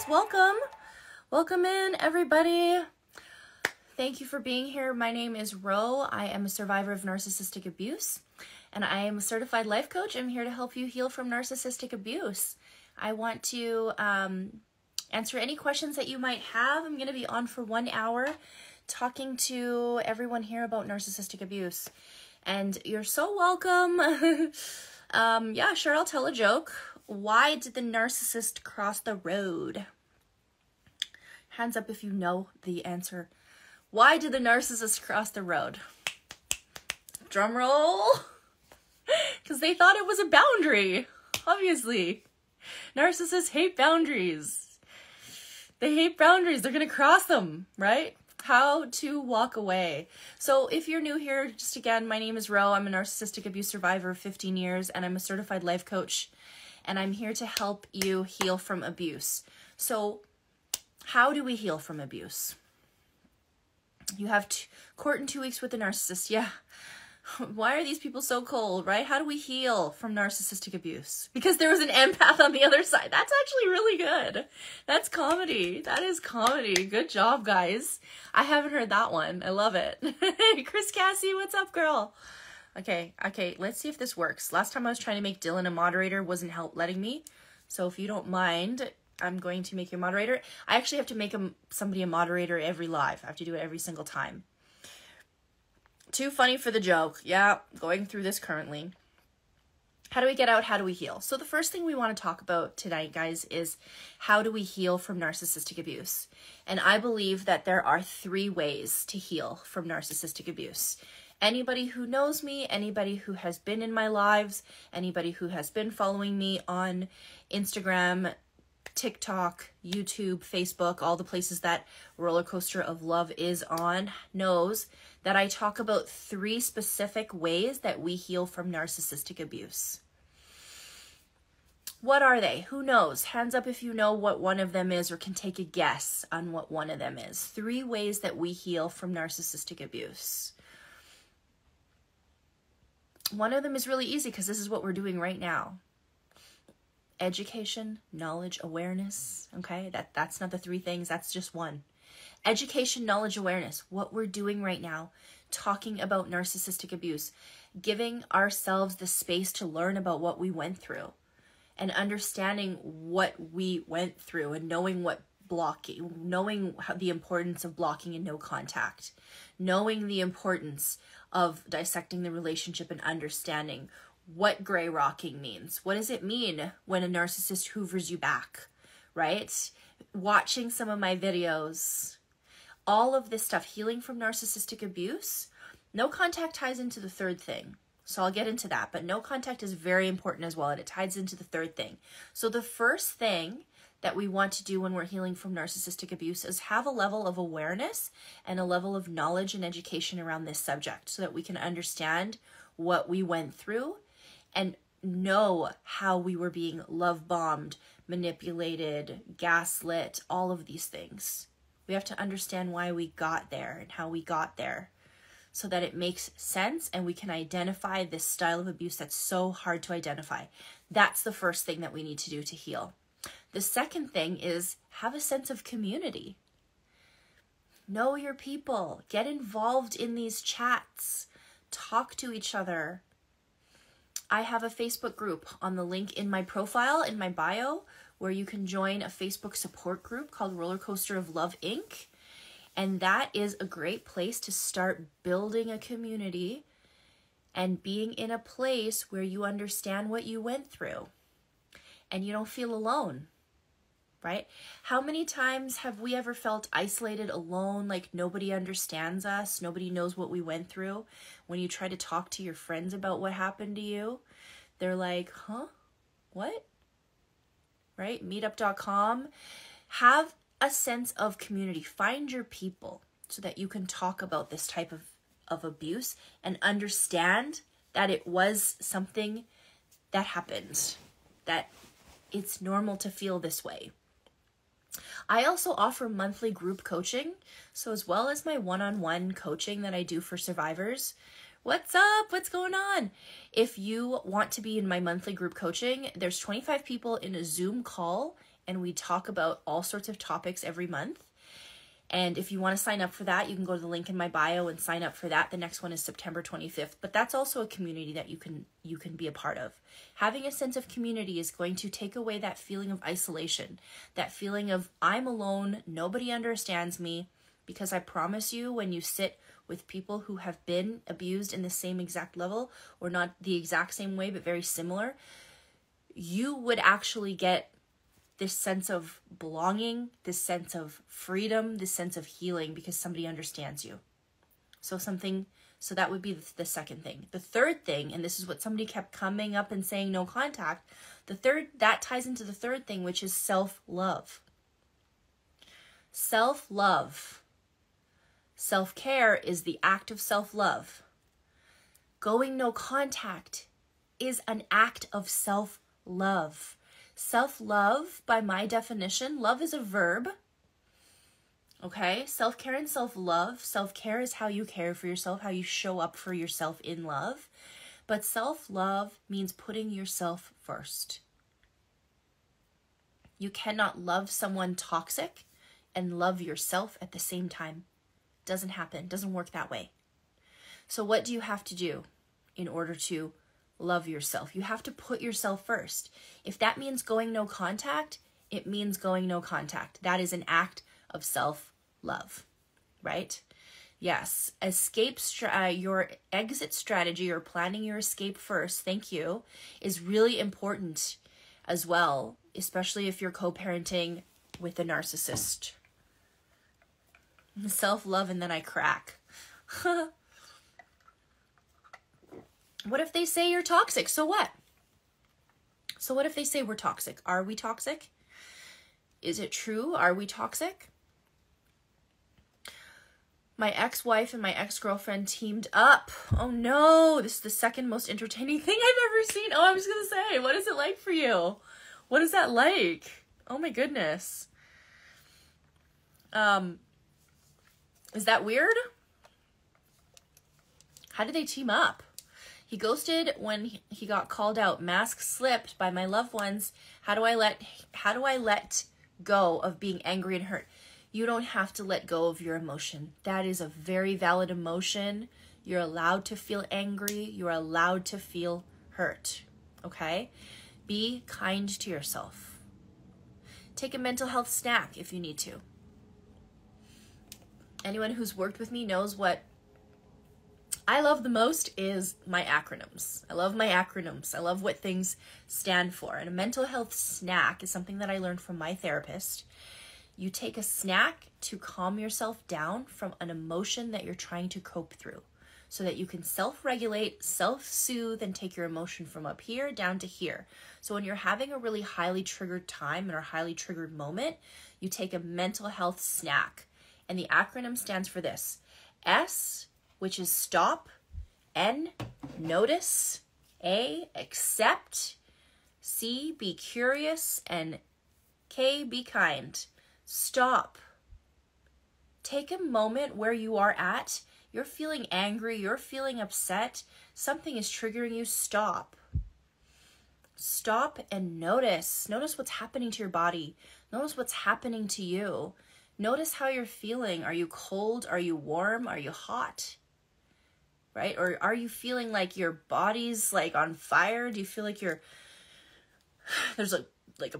guys, welcome in everybody. Thank you for being here. My name is Ro. I am a survivor of narcissistic abuse and I am a certified life coach. I'm here to help you heal from narcissistic abuse. I want to answer any questions that you might have. I'm going to be on for 1 hour talking to everyone here about narcissistic abuse, and you're so welcome. Yeah, sure, I'll tell a joke. Why did the narcissist cross the road? Hands up if you know the answer. Why did the narcissist cross the road? Drum roll. Because they thought it was a boundary. Obviously. Narcissists hate boundaries. They hate boundaries. They're going to cross them, right? How to walk away. So if you're new here, just again, my name is Ro. I'm a narcissistic abuse survivor of 15 years, and I'm a certified life coach. And I'm here to help you heal from abuse. So how do we heal from abuse? You have court in 2 weeks with a narcissist. Yeah. Why are these people so cold, right? How do we heal from narcissistic abuse? Because there was an empath on the other side. That's actually really good. That's comedy. That is comedy. Good job, guys. I haven't heard that one. I love it. Chris Cassie, what's up, girl? Okay, let's see if this works. Last time I was trying to make Dylan a moderator, wasn't letting me. So if you don't mind, I'm going to make you a moderator. I actually have to make somebody a moderator every live. I have to do it every single time. Too funny for the joke. Yeah, going through this currently. How do we get out? How do we heal? So the first thing we want to talk about tonight, guys, is how do we heal from narcissistic abuse? And I believe that there are 3 ways to heal from narcissistic abuse. Anybody who knows me, anybody who has been in my lives, anybody who has been following me on Instagram, TikTok, YouTube, Facebook, all the places that Rollercoaster of Love is on, knows that I talk about 3 specific ways that we heal from narcissistic abuse. What are they? Who knows? Hands up if you know what one of them is or can take a guess on what one of them is. 3 ways that we heal from narcissistic abuse. One of them is really easy because this is what we're doing right now. Education, knowledge, awareness. Okay, that's not the 3 things. That's just one. Education, knowledge, awareness. What we're doing right now, talking about narcissistic abuse, giving ourselves the space to learn about what we went through and understanding what we went through and knowing what blocking, knowing the importance of blocking and no contact, knowing the importance of dissecting the relationship and understanding what gray rocking means. What does it mean when a narcissist hoovers you back, right? Watching some of my videos, all of this stuff, healing from narcissistic abuse. No contact ties into the 3rd thing. So I'll get into that, but no contact is very important as well, and it ties into the 3rd thing. So the first thing that we want to do when we're healing from narcissistic abuse is have a level of awareness and a level of knowledge and education around this subject so that we can understand what we went through and know how we were being love bombed, manipulated, gaslit, all of these things. We have to understand why we got there and how we got there so that it makes sense and we can identify this style of abuse that's so hard to identify. That's the first thing that we need to do to heal. The second thing is have a sense of community. Know your people. Get involved in these chats. Talk to each other. I have a Facebook group on the link in my profile, in my bio, where you can join a Facebook support group called Rollercoaster of Love, Inc. And that is a great place to start building a community and being in a place where you understand what you went through and you don't feel alone, right? How many times have we ever felt isolated, alone, like nobody understands us, nobody knows what we went through? When you try to talk to your friends about what happened to you, they're like, huh? What? Right? Meetup.com. Have a sense of community. Find your people so that you can talk about this type of abuse and understand that it was something that happened, that it's normal to feel this way. I also offer monthly group coaching, so as well as my one-on-one coaching that I do for survivors. What's up? What's going on? If you want to be in my monthly group coaching, there's 25 people in a Zoom call and we talk about all sorts of topics every month. And if you want to sign up for that, you can go to the link in my bio and sign up for that. The next one is September 25th, but that's also a community that you can be a part of. Having a sense of community is going to take away that feeling of isolation, that feeling of I'm alone, nobody understands me, because I promise you, when you sit with people who have been abused in the same exact level, or not the exact same way, but very similar, you would actually get this sense of belonging, this sense of freedom, this sense of healing, because somebody understands you. So that would be the second thing. The third thing, and this is what somebody kept coming up and saying, no contact. That ties into the third thing, which is self-love. Self-love. Self-care is the act of self-love. Going no contact is an act of self-love. Self-love, by my definition, love is a verb. Okay? Self-care and self-love. Self-care is how you care for yourself, how you show up for yourself in love. But self-love means putting yourself first. You cannot love someone toxic and love yourself at the same time. Doesn't happen. Doesn't work that way. So what do you have to do in order to love yourself? You have to put yourself first. If that means going no contact, it means going no contact. That is an act of self-love, right? Yes. Your exit strategy, or planning your escape first, thank you, is really important as well, especially if you're co-parenting with a narcissist. Self-love and then I crack. What if they say you're toxic? So what? So what if they say we're toxic? Are we toxic? Is it true? Are we toxic? My ex-wife and my ex-girlfriend teamed up. Oh no, this is the second most entertaining thing I've ever seen. Oh, I was going to say, what is it like for you? What is that like? Oh my goodness. Is that weird? How did they team up? He ghosted when he got called out. Mask slipped by my loved ones. How do I let go of being angry and hurt? You don't have to let go of your emotion. That is a very valid emotion. You're allowed to feel angry. You're allowed to feel hurt. Okay? Be kind to yourself. Take a mental health snack if you need to. Anyone who's worked with me knows what I love the most is my acronyms. I love my acronyms. I love what things stand for. And a mental health snack is something that I learned from my therapist. You take a snack to calm yourself down from an emotion that you're trying to cope through, so that you can self-regulate, self-soothe, and take your emotion from up here down to here. So when you're having a really highly triggered time or a highly triggered moment, you take a mental health snack. And the acronym stands for this: S, which is stop; N, notice; A, accept; C, be curious; and K, be kind. Stop. Take a moment where you are at. You're feeling angry. You're feeling upset. Something is triggering you. Stop. Stop and notice. Notice what's happening to your body. Notice what's happening to you. Notice how you're feeling. Are you cold? Are you warm? Are you hot? Right? Or are you feeling like your body's like on fire? Do you feel like there's a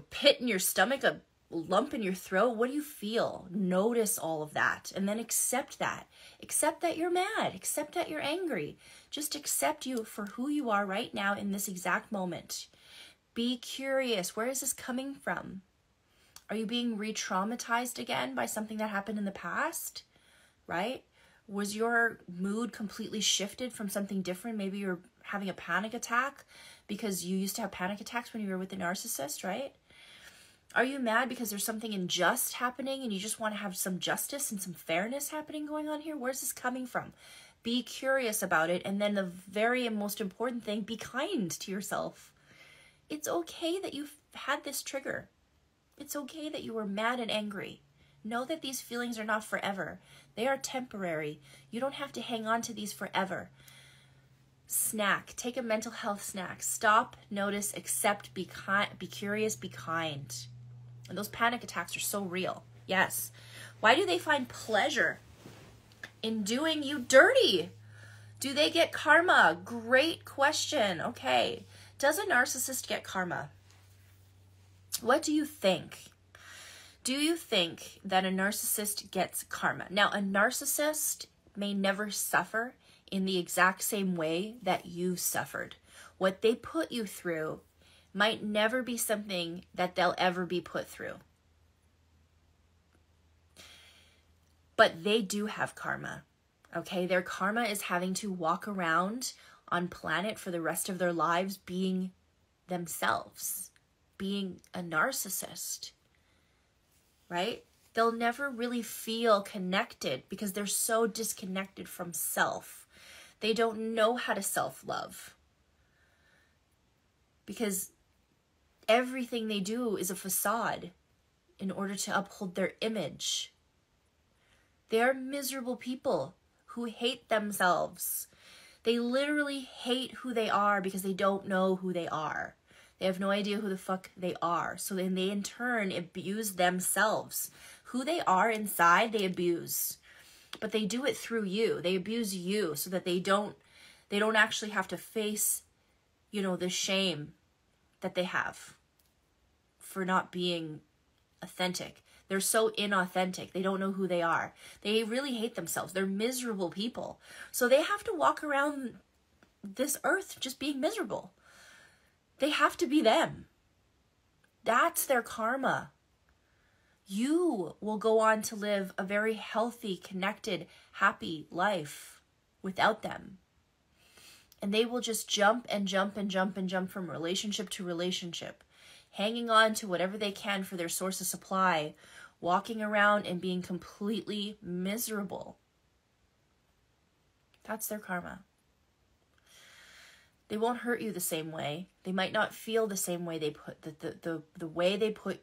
pit in your stomach, a lump in your throat? What do you feel? Notice all of that, and then accept that. Accept that you're mad. Accept that you're angry. Just accept you for who you are right now in this exact moment. Be curious. Where is this coming from? Are you being re-traumatized again by something that happened in the past? Right? Was your mood completely shifted from something different? Maybe you're having a panic attack because you used to have panic attacks when you were with the narcissist, right? Are you mad because there's something unjust happening and you just want to have some justice and some fairness happening going on here? Where's this coming from? Be curious about it. And then the very most important thing, be kind to yourself. It's okay that you've had this trigger. It's okay that you were mad and angry. Know that these feelings are not forever. They are temporary. You don't have to hang on to these forever. Snack. Take a mental health snack. Stop, notice, accept, be curious, be kind. And those panic attacks are so real. Yes. Why do they find pleasure in doing you dirty? Do they get karma? Great question. Okay. Does a narcissist get karma? What do you think? Do you think that a narcissist gets karma? Now, a narcissist may never suffer in the exact same way that you suffered. What they put you through might never be something that they'll ever be put through. But they do have karma, okay? Their karma is having to walk around on planet for the rest of their lives being themselves, being a narcissist, right? They'll never really feel connected because they're so disconnected from self. They don't know how to self-love because everything they do is a facade in order to uphold their image. They are miserable people who hate themselves. They literally hate who they are because they don't know who they are. They have no idea who the fuck they are. So then they in turn abuse themselves. Who they are inside, they abuse. But they do it through you. They abuse you so that they don't actually have to face, the shame that they have for not being authentic. They're so inauthentic. They don't know who they are. They really hate themselves. They're miserable people. So they have to walk around this earth just being miserable. They have to be them. That's their karma. You will go on to live a very healthy, connected, happy life without them. And they will just jump and jump and jump and jump from relationship to relationship, hanging on to whatever they can for their source of supply, walking around and being completely miserable. That's their karma. They won't hurt you the same way. They might not feel the same way they put the way they put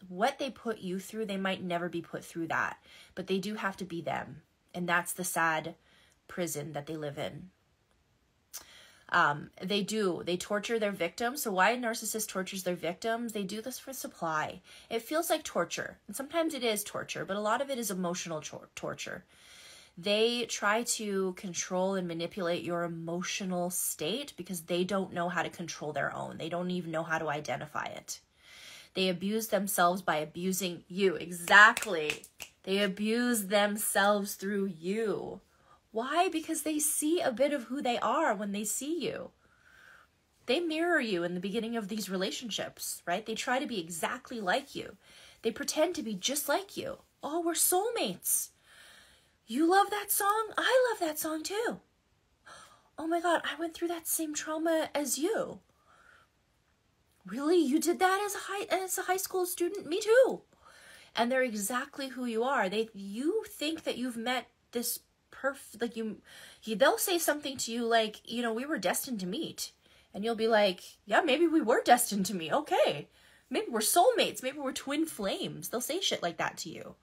what they put you through. They might never be put through that, but they do have to be them, and that's the sad prison that they live in. They torture their victims. So why a narcissist tortures their victims? They do this for supply. It feels like torture, and sometimes it is torture, but a lot of it is emotional torture. They try to control and manipulate your emotional state because they don't know how to control their own. They don't even know how to identify it. They abuse themselves by abusing you. Exactly. They abuse themselves through you. Why? Because they see a bit of who they are when they see you. They mirror you in the beginning of these relationships, right? They try to be exactly like you. They pretend to be just like you. Oh, we're soulmates. You love that song? I love that song too. Oh my God, I went through that same trauma as you. Really? You did that as a high school student? Me too. And they're exactly who you are. You think that you've met this perfect, like they'll say something to you like, we were destined to meet. And you'll be like, yeah, maybe we were destined to meet. Okay. Maybe we're soulmates. Maybe we're twin flames. They'll say shit like that to you.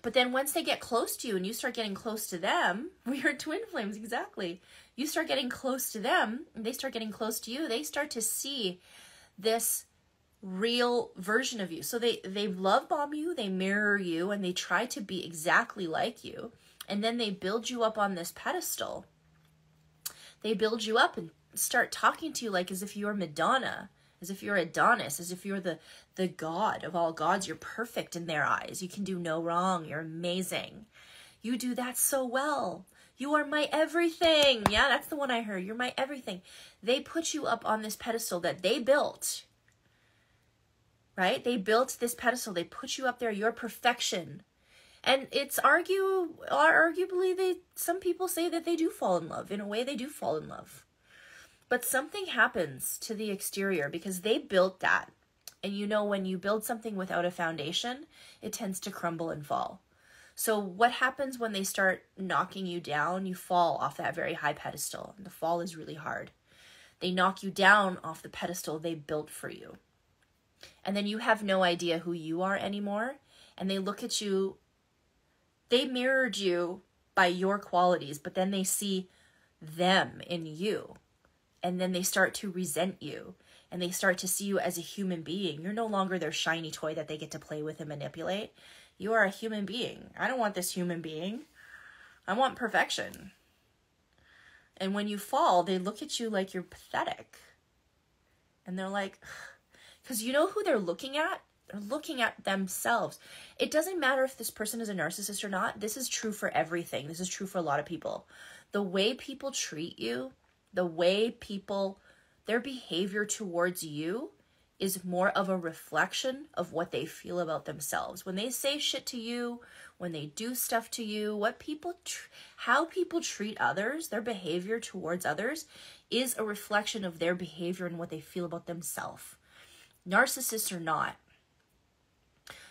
But then once they get close to you and you start getting close to them, we are twin flames, exactly. You start getting close to them, and they start getting close to you, they start to see this real version of you. So they love bomb you, they mirror you, and they try to be exactly like you. And then they build you up on this pedestal. They build you up and start talking to you like as if you're Madonna, as if you're Adonis, as if you're the god of all gods. You're perfect in their eyes. You can do no wrong. You're amazing. You do that so well. You are my everything. Yeah, that's the one I heard. You're my everything. They put you up on this pedestal that they built, right? They built this pedestal. They put you up there. You're perfection. And it's arguably, some people say that they do fall in love. In a way, they do fall in love. But something happens to the exterior because they built that. And when you build something without a foundation, it tends to crumble and fall. So what happens when they start knocking you down? You fall off that very high pedestal. And the fall is really hard. They knock you down off the pedestal they built for you. And then you have no idea who you are anymore. And they look at you. They mirrored you by your qualities, but then they see them in you. And then they start to resent you. and they start to see you as a human being. You're no longer their shiny toy that they get to play with and manipulate. You are a human being. I don't want this human being. I want perfection. And when you fall, they look at you like you're pathetic. And they're like, because you know who they're looking at? They're looking at themselves. It doesn't matter if this person is a narcissist or not. This is true for everything. This is true for a lot of people. The way people treat you, the way people, their behavior towards you is more of a reflection of what they feel about themselves. When they say shit to you, when they do stuff to you, how people treat others, their behavior towards others is a reflection of their behavior and what they feel about themselves. Narcissists are not.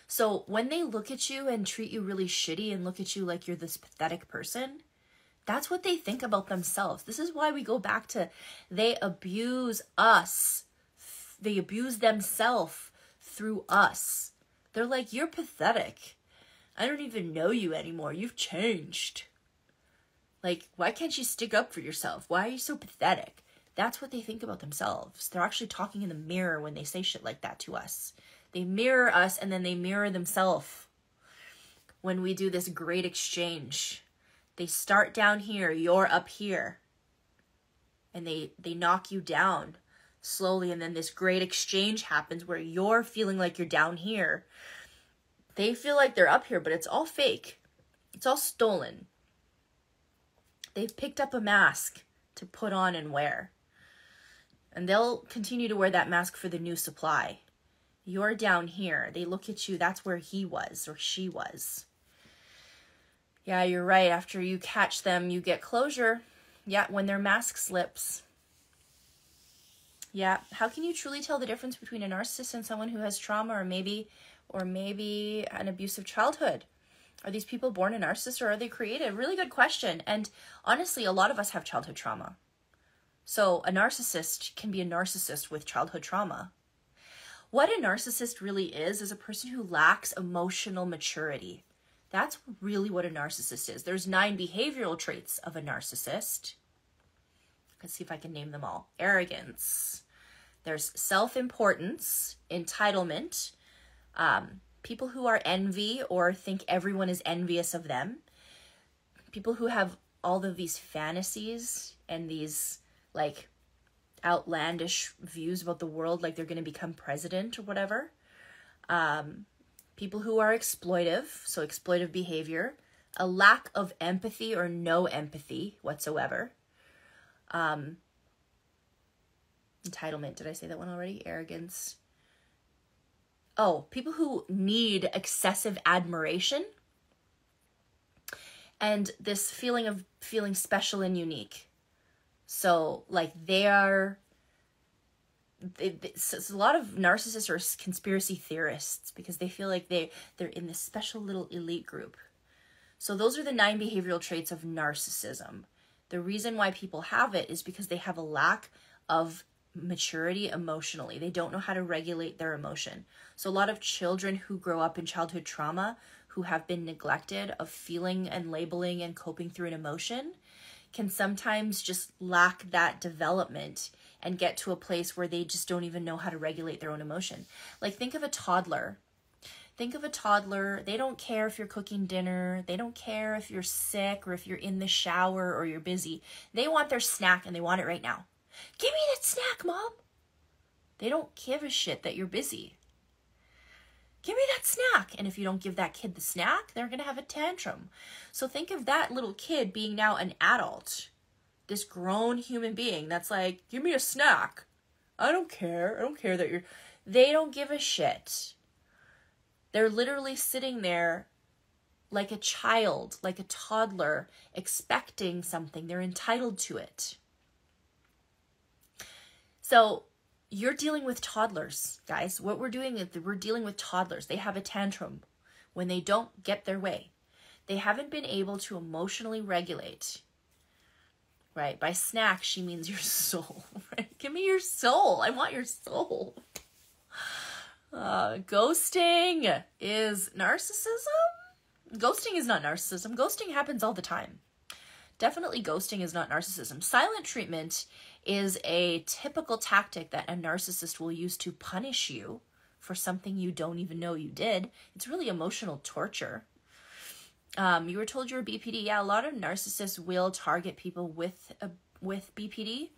So when they look at you and treat you really shitty and look at you like you're this pathetic person, that's what they think about themselves. This is why we go back to they abuse us. They abuse themselves through us. They're like, you're pathetic. I don't even know you anymore. You've changed. Like, why can't you stick up for yourself? Why are you so pathetic? That's what they think about themselves. They're actually talking in the mirror when they say shit like that to us. They mirror us and then they mirror themselves. When we do this great exchange, they start down here, you're up here. And they knock you down slowly, and then this great exchange happens where you're feeling like you're down here. They feel like they're up here, but it's all fake. It's all stolen. They've picked up a mask to put on and wear. And they'll continue to wear that mask for the new supply. You're down here. They look at you. That's where he was or she was. Yeah, you're right. After you catch them, you get closure. Yeah, when their mask slips. Yeah, how can you truly tell the difference between a narcissist and someone who has trauma or maybe an abusive childhood? Are these people born a narcissist or are they created? Really good question. And honestly, a lot of us have childhood trauma. So a narcissist can be a narcissist with childhood trauma. What a narcissist really is a person who lacks emotional maturity. That's really what a narcissist is. There's 9 behavioral traits of a narcissist. Let's see if I can name them all. Arrogance. There's self-importance, entitlement, people who are envy or think everyone is envious of them, people who have all of these fantasies and these like outlandish views about the world, like they're going to become president or whatever. People who are exploitive, so exploitive behavior, a lack of empathy or no empathy whatsoever. Entitlement, did I say that one already? Arrogance. Oh, people who need excessive admiration and this feeling of feeling special and unique. So like a lot of narcissists are conspiracy theorists because they feel like they're in this special little elite group. So those are the 9 behavioral traits of narcissism. The reason why people have it is because they have a lack of maturity emotionally. They don't know how to regulate their emotion. So a lot of children who grow up in childhood trauma, who have been neglected of feeling and labeling and coping through an emotion, can sometimes just lack that development and get to a place where they just don't even know how to regulate their own emotion. Like think of a toddler. Think of a toddler. They don't care if you're cooking dinner. They don't care if you're sick or if you're in the shower or you're busy. They want their snack and they want it right now. Give me that snack, Mom. They don't give a shit that you're busy. Give me that snack. And if you don't give that kid the snack, they're going to have a tantrum. So think of that little kid being now an adult. This grown human being that's like, give me a snack. I don't care. I don't care that you're... They don't give a shit. They're literally sitting there like a child, like a toddler, expecting something. They're entitled to it. So you're dealing with toddlers, guys. What we're doing is we're dealing with toddlers. They have a tantrum when they don't get their way. They haven't been able to emotionally regulate. Right? By snack, she means your soul. Right? Give me your soul. I want your soul. Ghosting is narcissism? Ghosting is not narcissism. Ghosting happens all the time. Definitely ghosting is not narcissism. Silent treatment is a typical tactic that a narcissist will use to punish you for something you don't even know you did. It's really emotional torture. You were told you're a BPD. Yeah, a lot of narcissists will target people with BPD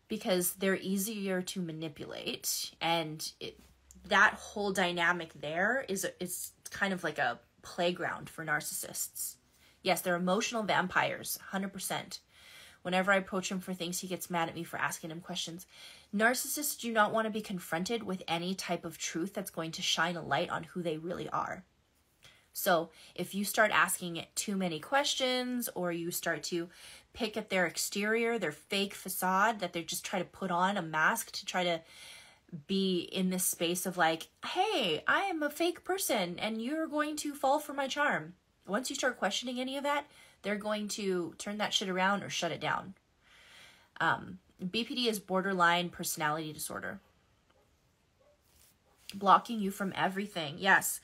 because they're easier to manipulate, and that whole dynamic there is kind of like a playground for narcissists. Yes, they're emotional vampires, 100%. Whenever I approach him for things, he gets mad at me for asking him questions. Narcissists do not want to be confronted with any type of truth that's going to shine a light on who they really are. So if you start asking too many questions, or you start to pick at their exterior, their fake facade that they just try to put on a mask to try to be in this space of like, hey, I am a fake person and you're going to fall for my charm. Once you start questioning any of that, they're going to turn that shit around or shut it down. BPD is borderline personality disorder. Blocking you from everything. Yes.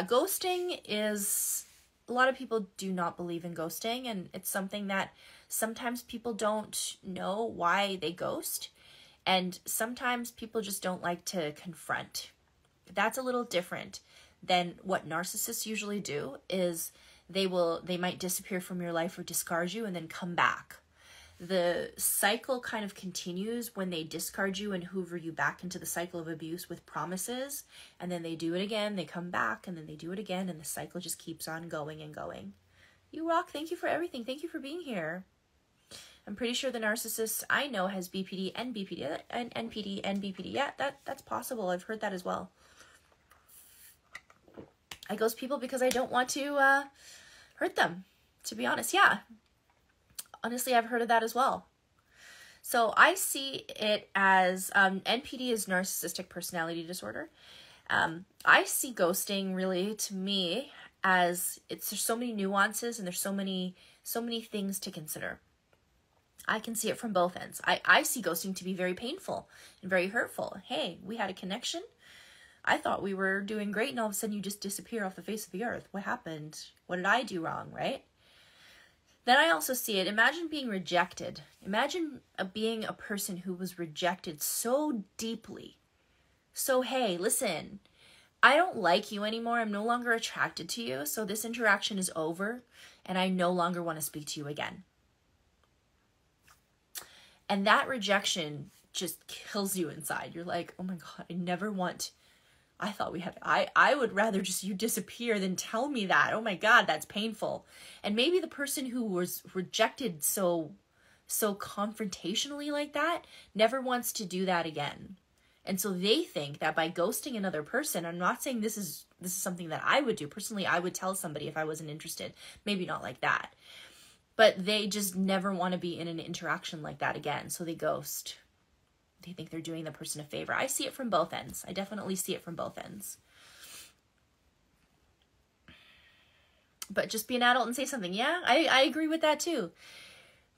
Ghosting is, a lot of people do not believe in ghosting, and it's something that sometimes people don't know why they ghost, and sometimes people just don't like to confront. That's a little different than what narcissists usually do. Is they might disappear from your life or discard you and then come back. The cycle kind of continues when they discard you and hoover you back into the cycle of abuse with promises, and then they do it again, they come back, and then they do it again, and the cycle just keeps on going and going. You rock. Thank you for everything. Thank you for being here. I'm pretty sure the narcissist I know has BPD and BPD and NPD and BPD. Yeah, that's possible. I've heard that as well. I ghost people because I don't want to hurt them, to be honest. Yeah. Honestly, I've heard of that as well. So I see it as NPD is narcissistic personality disorder. I see ghosting really, to me, as there's so many nuances and there's so many things to consider. I can see it from both ends. I see ghosting to be very painful and very hurtful. Hey, we had a connection. I thought we were doing great, and all of a sudden you just disappear off the face of the earth. What happened? What did I do wrong, right? Then I also see it. Imagine being rejected. Imagine being a person who was rejected so deeply. So, hey, listen, I don't like you anymore. I'm no longer attracted to you. So this interaction is over, and I no longer want to speak to you again. And that rejection just kills you inside. You're like, oh my God, I thought we had, I would rather just you disappear than tell me that. Oh my God, that's painful. And maybe the person who was rejected so confrontationally like that never wants to do that again. And so they think that by ghosting another person, I'm not saying this is something that I would do. Personally, I would tell somebody if I wasn't interested. Maybe not like that. But they just never want to be in an interaction like that again. So they ghost. They think they're doing the person a favor. I see it from both ends. I definitely see it from both ends. But just be an adult and say something. Yeah, I agree with that too.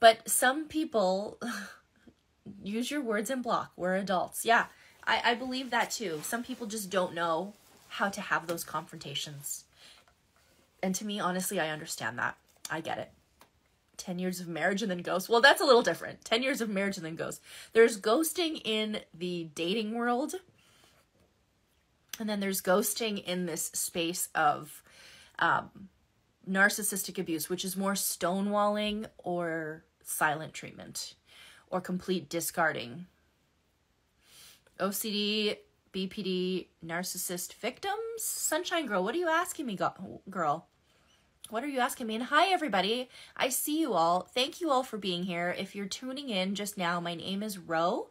But some people use your words and block. We're adults. Yeah, I believe that too. Some people just don't know how to have those confrontations. And to me, honestly, I understand that. I get it. 10 years of marriage and then ghost. Well, that's a little different. 10 years of marriage and then ghost. There's ghosting in the dating world. And then there's ghosting in this space of narcissistic abuse, which is more stonewalling or silent treatment or complete discarding. OCD, BPD, narcissist victims? Sunshine Girl, what are you asking me, girl? What are you asking me? And hi, everybody. I see you all. Thank you all for being here. If you're tuning in just now, my name is Ro.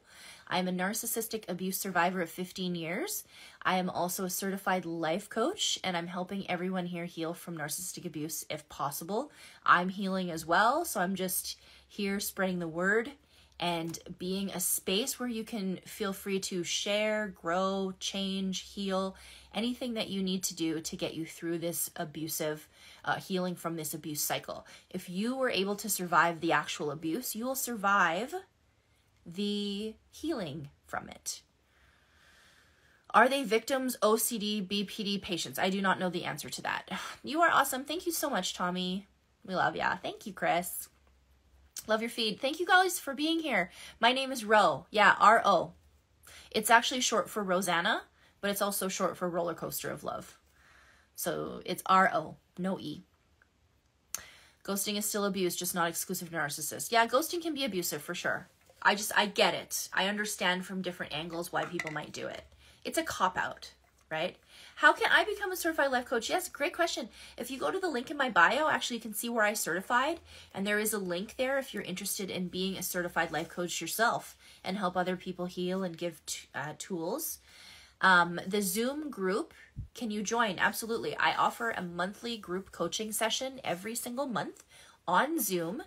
I'm a narcissistic abuse survivor of 15 years. I am also a certified life coach, and I'm helping everyone here heal from narcissistic abuse if possible. I'm healing as well, so I'm just here spreading the word and being a space where you can feel free to share, grow, change, heal, anything that you need to do to get you through this abusive healing from this abuse cycle. If you were able to survive the actual abuse, you will survive the healing from it. Are they victims, OCD, BPD patients? I do not know the answer to that. You are awesome. Thank you so much, Tommy. We love ya. Thank you, Chris. Love your feed. Thank you guys for being here. My name is Ro. Yeah, R-O. It's actually short for Rossana, but it's also short for Rollercoaster of Love. So it's R-O, no E. Ghosting is still abuse, just not exclusive to narcissists. Yeah, ghosting can be abusive for sure. I get it. I understand from different angles why people might do it. It's a cop-out, right? How can I become a certified life coach? Yes, great question. If you go to the link in my bio, actually you can see where I certified. And there is a link there if you're interested in being a certified life coach yourself and help other people heal and give tools. The Zoom group, can you join? Absolutely. I offer a monthly group coaching session every single month on Zoom.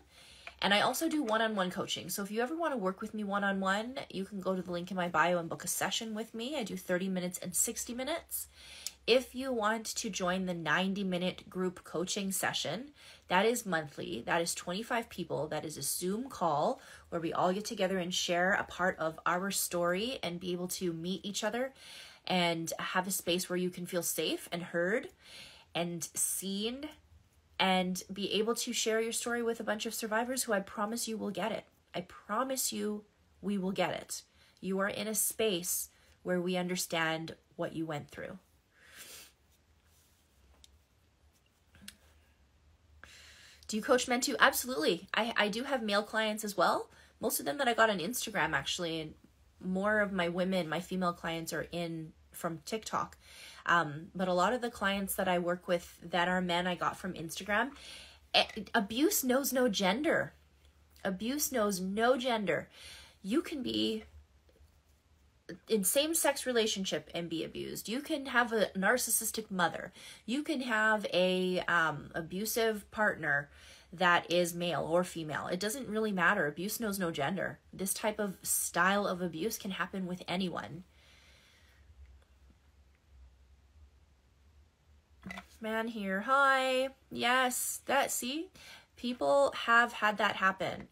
And I also do one-on-one coaching. So if you ever want to work with me one-on-one, you can go to the link in my bio and book a session with me. I do 30 minutes and 60 minutes. If you want to join the 90-minute group coaching session, that is monthly. That is 25 people. That is a Zoom call where we all get together and share a part of our story and be able to meet each other and have a space where you can feel safe and heard and seen and be able to share your story with a bunch of survivors who I promise you will get it. I promise you we will get it. You are in a space where we understand what you went through. Do you coach men too? Absolutely. I do have male clients as well. Most of them that I got on Instagram actually, and more of my women, my female clients are in from TikTok. But a lot of the clients that I work with that are men I got from Instagram, abuse knows no gender. Abuse knows no gender. You can be in same-sex relationship and be abused. You can have a narcissistic mother. You can have a abusive partner that is male or female. It doesn't really matter. Abuse knows no gender. This type of style of abuse can happen with anyone. Man here, hi. Yes, see, people have had that happen.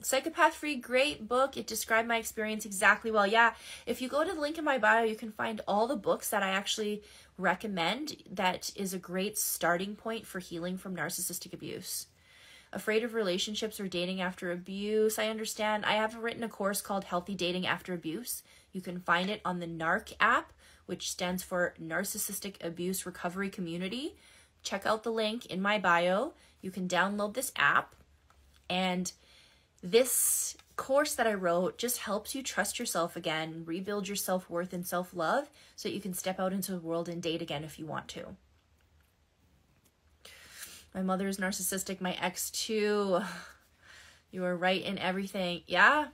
Psychopath Free, great book. It described my experience exactly well. Yeah, if you go to the link in my bio, you can find all the books that I actually recommend. That is a great starting point for healing from narcissistic abuse. Afraid of relationships or dating after abuse, I understand. I have written a course called Healthy Dating After Abuse. You can find it on the NARC app, which stands for Narcissistic Abuse Recovery Community. Check out the link in my bio. You can download this app. And this course that I wrote just helps you trust yourself again, rebuild your self-worth and self-love so that you can step out into the world and date again if you want to. My mother is narcissistic, my ex too. You are right in everything. Yeah.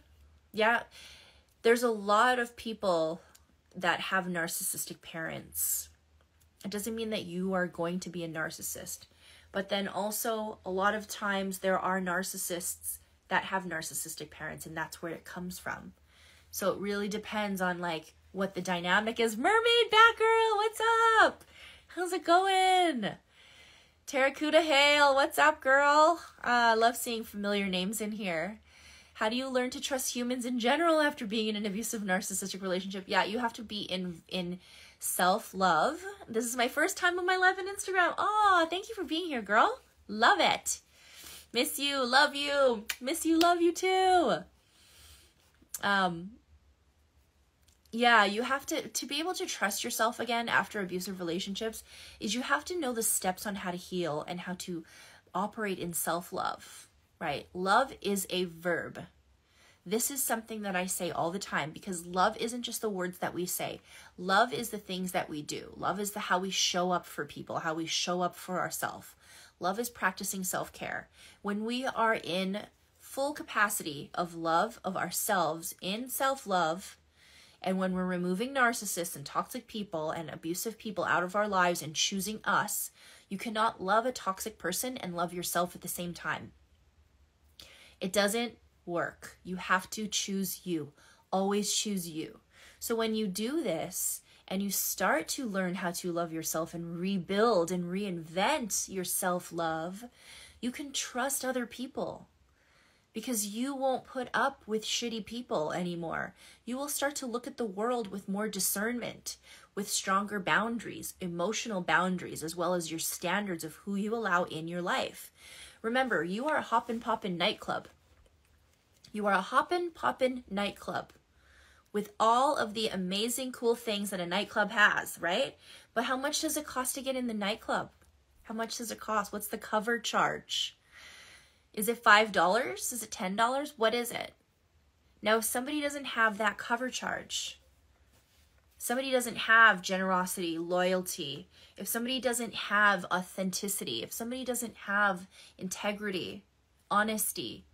There's a lot of people that have narcissistic parents. It doesn't mean that you are going to be a narcissist. But then also, a lot of times there are narcissists that have narcissistic parents, and that's where it comes from. So it really depends on like what the dynamic is. Mermaid Batgirl, what's up? How's it going? Terracuda Hale, what's up, girl? I love seeing familiar names in here. How do you learn to trust humans in general after being in an abusive narcissistic relationship? Yeah, you have to be in self-love. This is my first time on my live on Instagram. Oh, thank you for being here, girl. Love it. Miss you, love you. Miss you, love you too. Yeah, you have to be able to trust yourself again after abusive relationships is you have to know the steps on how to heal and how to operate in self-love, right? Love is a verb. This is something that I say all the time because love isn't just the words that we say. Love is the things that we do. Love is how we show up for people, how we show up for ourselves. Love is practicing self-care. When we are in full capacity of love of ourselves in self-love, and when we're removing narcissists and toxic people and abusive people out of our lives and choosing us, you cannot love a toxic person and love yourself at the same time. It doesn't work. You have to choose you. Always choose you. So when you do this and you start to learn how to love yourself and rebuild and reinvent your self-love, you can trust other people. because you won't put up with shitty people anymore. You will start to look at the world with more discernment, with stronger boundaries, emotional boundaries, as well as your standards of who you allow in your life. Remember, you are a hoppin' poppin' nightclub. You are a hoppin' poppin' nightclub with all of the amazing cool things that a nightclub has, right? But how much does it cost to get in the nightclub? How much does it cost? What's the cover charge? Is it $5? Is it $10? What is it? Now, if somebody doesn't have that cover charge, somebody doesn't have generosity, loyalty, if somebody doesn't have authenticity, if somebody doesn't have integrity, honesty,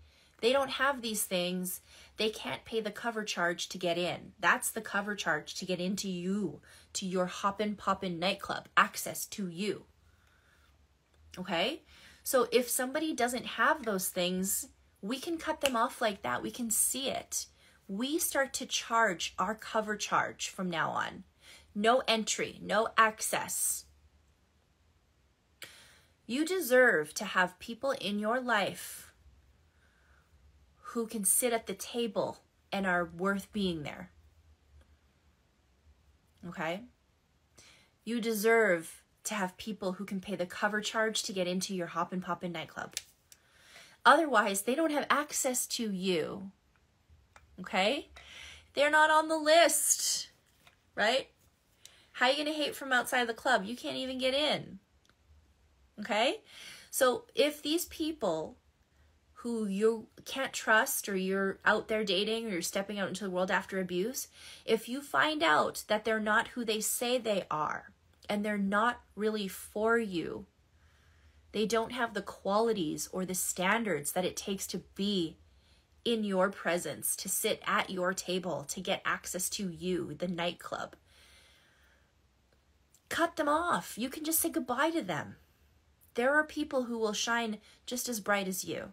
they don't have these things, they can't pay the cover charge to get in. That's the cover charge to get into you, to your hoppin' poppin' nightclub, access to you. Okay? So if somebody doesn't have those things, we can cut them off like that. We can see it. We start to charge our cover charge from now on. No entry, no access. You deserve to have people in your life who can sit at the table and are worth being there. Okay? You deserve to have people who can pay the cover charge to get into your hoppin' poppin' nightclub. Otherwise, they don't have access to you. Okay? They're not on the list, right? How are you going to hate from outside the club? You can't even get in. Okay? So if these people who you can't trust, or you're out there dating, or you're stepping out into the world after abuse, if you find out that they're not who they say they are, and they're not really for you, they don't have the qualities or the standards that it takes to be in your presence, to sit at your table, to get access to you, the nightclub, cut them off. You can just say goodbye to them. There are people who will shine just as bright as you,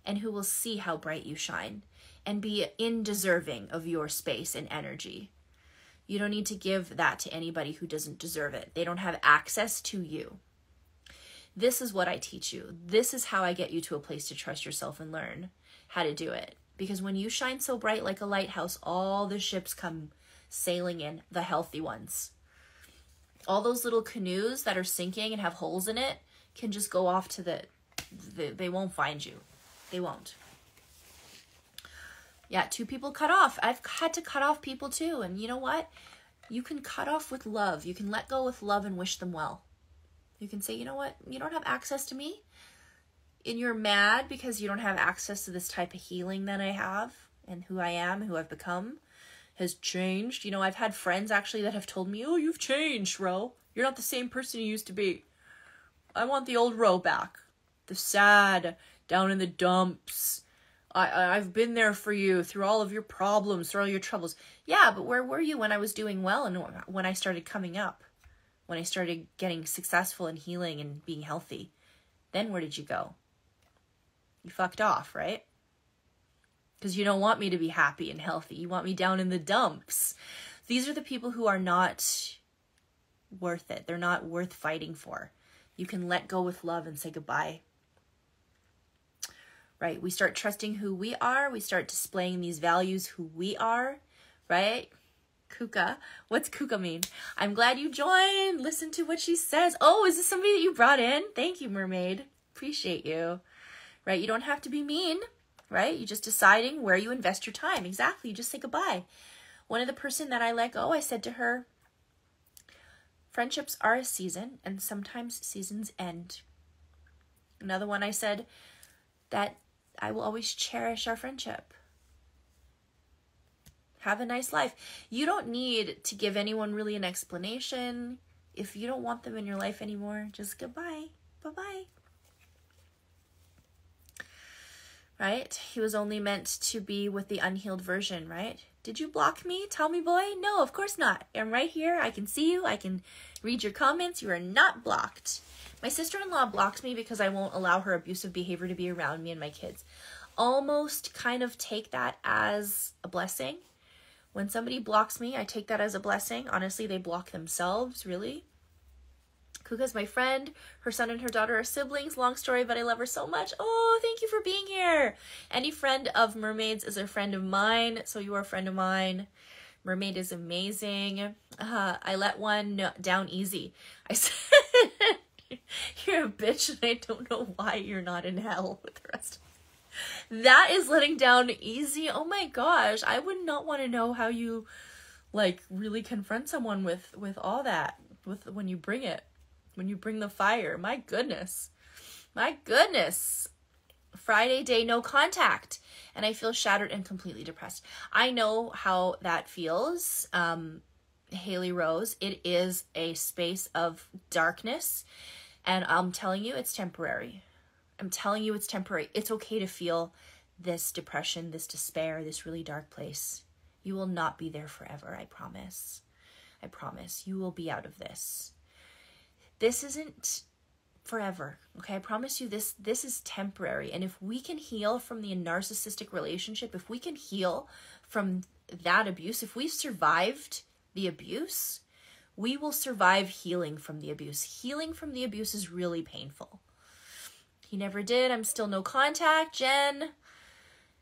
and who will see how bright you shine and be undeserving of your space and energy. You don't need to give that to anybody who doesn't deserve it. They don't have access to you. This is what I teach you. This is how I get you to a place to trust yourself and learn how to do it. Because when you shine so bright like a lighthouse, all the ships come sailing in, the healthy ones. All those little canoes that are sinking and have holes in it can just go off to they won't find you. They won't. Yeah, 2 people cut off. I've had to cut off people too. And you know what? You can cut off with love. You can let go with love and wish them well. You can say, you know what? You don't have access to me. And you're mad because you don't have access to this type of healing that I have. And who I am, who I've become, has changed. You know, I've had friends actually that have told me, oh, you've changed, Ro. You're not the same person you used to be. I want the old Ro back. The sad, down in the dumps. I've been there for you through all of your problems, through all your troubles. Yeah, but where were you when I was doing well and when I started coming up? When I started getting successful and healing and being healthy? Then where did you go? You fucked off, right? Because you don't want me to be happy and healthy. You want me down in the dumps. These are the people who are not worth it. They're not worth fighting for. You can let go with love and say goodbye. Right? We start trusting who we are. We start displaying these values, who we are, right? Kuka. What's Kuka mean? I'm glad you joined. Listen to what she says. Oh, is this somebody that you brought in? Thank you, mermaid. Appreciate you. Right? You don't have to be mean, right? You're just deciding where you invest your time. Exactly. You just say goodbye. One of the person that I let go, I said to her, friendships are a season, and sometimes seasons end. Another one, I said that I will always cherish our friendship. Have a nice life. You don't need to give anyone really an explanation. If you don't want them in your life anymore, just goodbye. Bye-bye. Right? He was only meant to be with the unhealed version, right? Did you block me? Tell me, boy. No, of course not. I'm right here. I can see you. I can read your comments. You are not blocked. My sister-in-law blocked me because I won't allow her abusive behavior to be around me and my kids. Almost kind of take that as a blessing. When somebody blocks me, I take that as a blessing. Honestly, they block themselves, really. Kuka's my friend. Her son and her daughter are siblings. Long story, but I love her so much. Oh, thank you for being here. Any friend of mermaids is a friend of mine, so you are a friend of mine. Mermaid is amazing. I let one down easy. I said, you're a bitch and I don't know why you're not in hell with the rest. That is letting down easy. Oh my gosh. I would not want to know how you like really confront someone with all that, with when you bring it, when you bring the fire. My goodness. My goodness. Friday day, no contact. And I feel shattered and completely depressed. I know how that feels. Haley Rose, it is a space of darkness. And I'm telling you, it's temporary. I'm telling you, it's temporary. It's okay to feel this depression, this despair, this really dark place. You will not be there forever, I promise. I promise. You will be out of this. This isn't forever, okay? I promise you this is temporary. And if we can heal from the narcissistic relationship, if we can heal from that abuse, if we've survived the abuse, we will survive healing from the abuse. Healing from the abuse is really painful. He never did. I'm still no contact. Jen,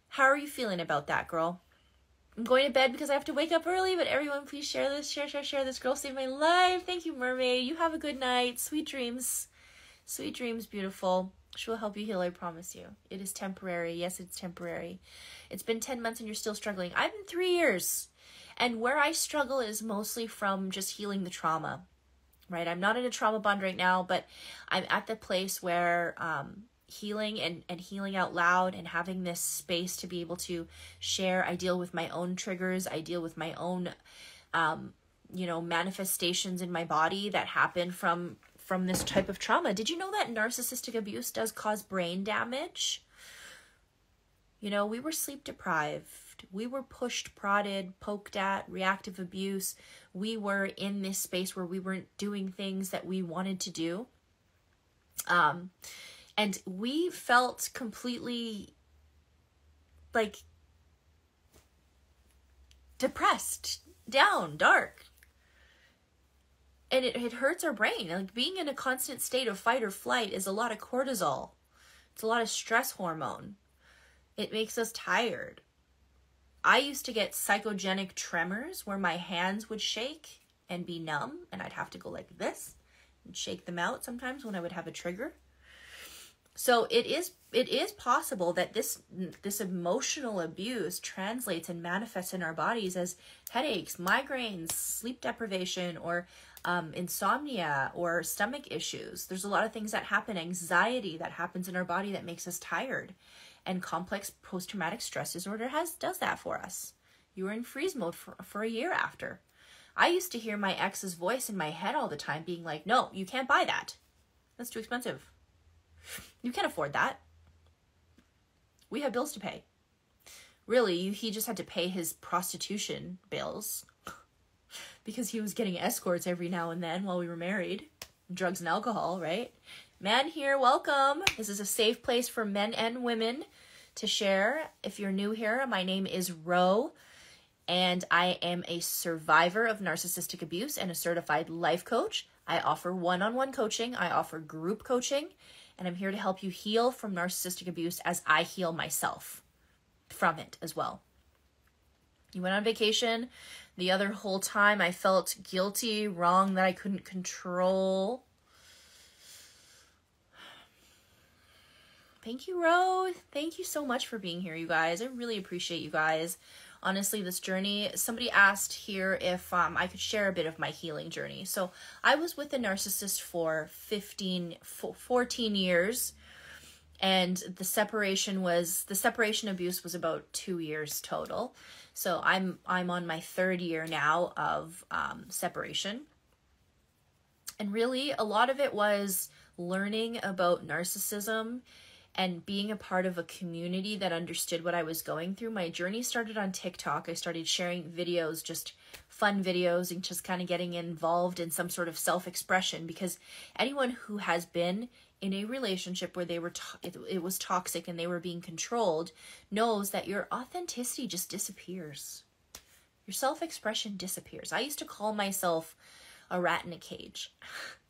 how are you feeling about that, girl? I'm going to bed because I have to wake up early, but everyone please share this. Share this. Girl saved my life. Thank you, mermaid. You have a good night. Sweet dreams. Sweet dreams, beautiful. She will help you heal, I promise you. It is temporary. Yes, it's temporary. It's been 10 months and you're still struggling. I've been 3 years. And where I struggle is mostly from just healing the trauma, right? I'm not in a trauma bond right now, but I'm at the place where healing and healing out loud and having this space to be able to share. I deal with my own triggers. I deal with my own, manifestations in my body that happen from this type of trauma. Did you know that narcissistic abuse does cause brain damage? You know, we were sleep deprived. We were pushed, prodded, poked at, reactive abuse. We were in this space where we weren't doing things that we wanted to do. And we felt completely like depressed, down, dark. And it hurts our brain. Like being in a constant state of fight or flight is a lot of cortisol. It's a lot of stress hormone. It makes us tired. I used to get psychogenic tremors where my hands would shake and be numb, and I'd have to go like this and shake them out sometimes when I would have a trigger. So it is possible that this emotional abuse translates and manifests in our bodies as headaches, migraines, sleep deprivation, or insomnia, or stomach issues. There's a lot of things that happen, anxiety that happens in our body that makes us tired. And complex post-traumatic stress disorder does that for us. You were in freeze mode for a year after. I used to hear my ex's voice in my head all the time being like, no, you can't buy that. That's too expensive. You can't afford that. We have bills to pay. Really, he just had to pay his prostitution bills because he was getting escorts every now and then while we were married. Drugs and alcohol, right? Men here, welcome. This is a safe place for men and women to share. If you're new here, my name is Ro, and I am a survivor of narcissistic abuse and a certified life coach. I offer one-on-one coaching. I offer group coaching, and I'm here to help you heal from narcissistic abuse as I heal myself from it as well. You went on vacation. The other whole time I felt guilty, wrong that I couldn't control. Thank you, Ro. Thank you so much for being here, you guys. I really appreciate you guys. Honestly, this journey, somebody asked here if I could share a bit of my healing journey. So I was with a narcissist for 14 years, and the separation abuse was about 2 years total. So I'm on my 3rd year now of separation. And really, a lot of it was learning about narcissism and being a part of a community that understood what I was going through. My journey started on TikTok. I started sharing videos, just fun videos, and just kind of getting involved in some sort of self-expression, because anyone who has been in a relationship where they were it was toxic and they were being controlled knows that your authenticity just disappears. Your self-expression disappears. I used to call myself a rat in a cage.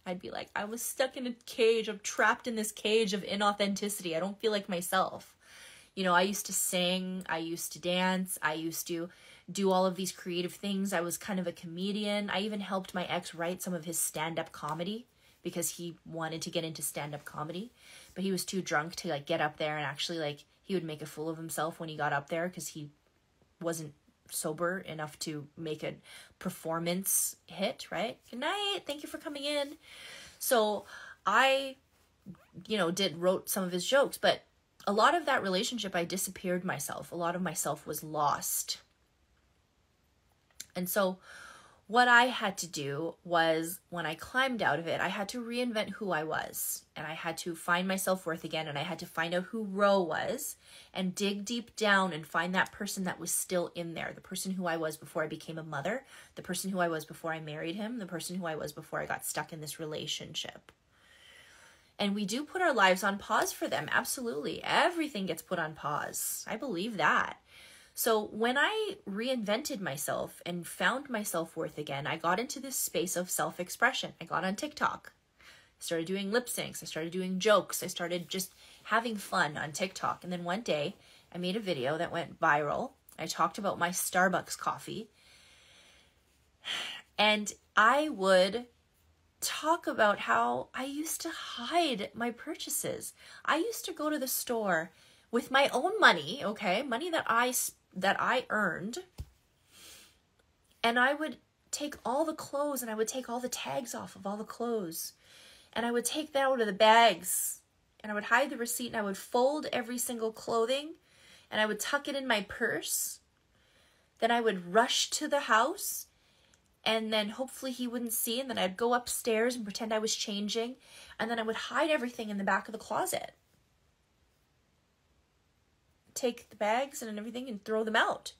I'd be like, I was stuck in a cage. I'm trapped in this cage of inauthenticity. I don't feel like myself. You know, I used to sing. I used to dance. I used to do all of these creative things. I was kind of a comedian. I even helped my ex write some of his stand-up comedy because he wanted to get into stand-up comedy. But he was too drunk to like get up there and actually like, he would make a fool of himself when he got up there because he wasn't sober enough to make a performance hit, right? Good night. Thank you for coming in. So I, you know, wrote some of his jokes, but a lot of that relationship, I disappeared myself. A lot of myself was lost. And so what I had to do was, when I climbed out of it, I had to reinvent who I was, and I had to find my self-worth again, and I had to find out who Ro was and dig deep down and find that person that was still in there, the person who I was before I became a mother, the person who I was before I married him, the person who I was before I got stuck in this relationship. And we do put our lives on pause for them. Absolutely. Everything gets put on pause. I believe that. So when I reinvented myself and found my self-worth again, I got into this space of self-expression. I got on TikTok. I started doing lip syncs. I started doing jokes. I started just having fun on TikTok. And then one day I made a video that went viral. I talked about my Starbucks coffee. And I would talk about how I used to hide my purchases. I used to go to the store with my own money, okay, money that I earned, and I would take all the clothes and I would take all the tags off of all the clothes, and I would take that out of the bags, and I would hide the receipt, and I would fold every single clothing, and I would tuck it in my purse. Then I would rush to the house, and then hopefully he wouldn't see, and then I'd go upstairs and pretend I was changing, and then I would hide everything in the back of the closet. Take the bags and everything and throw them out,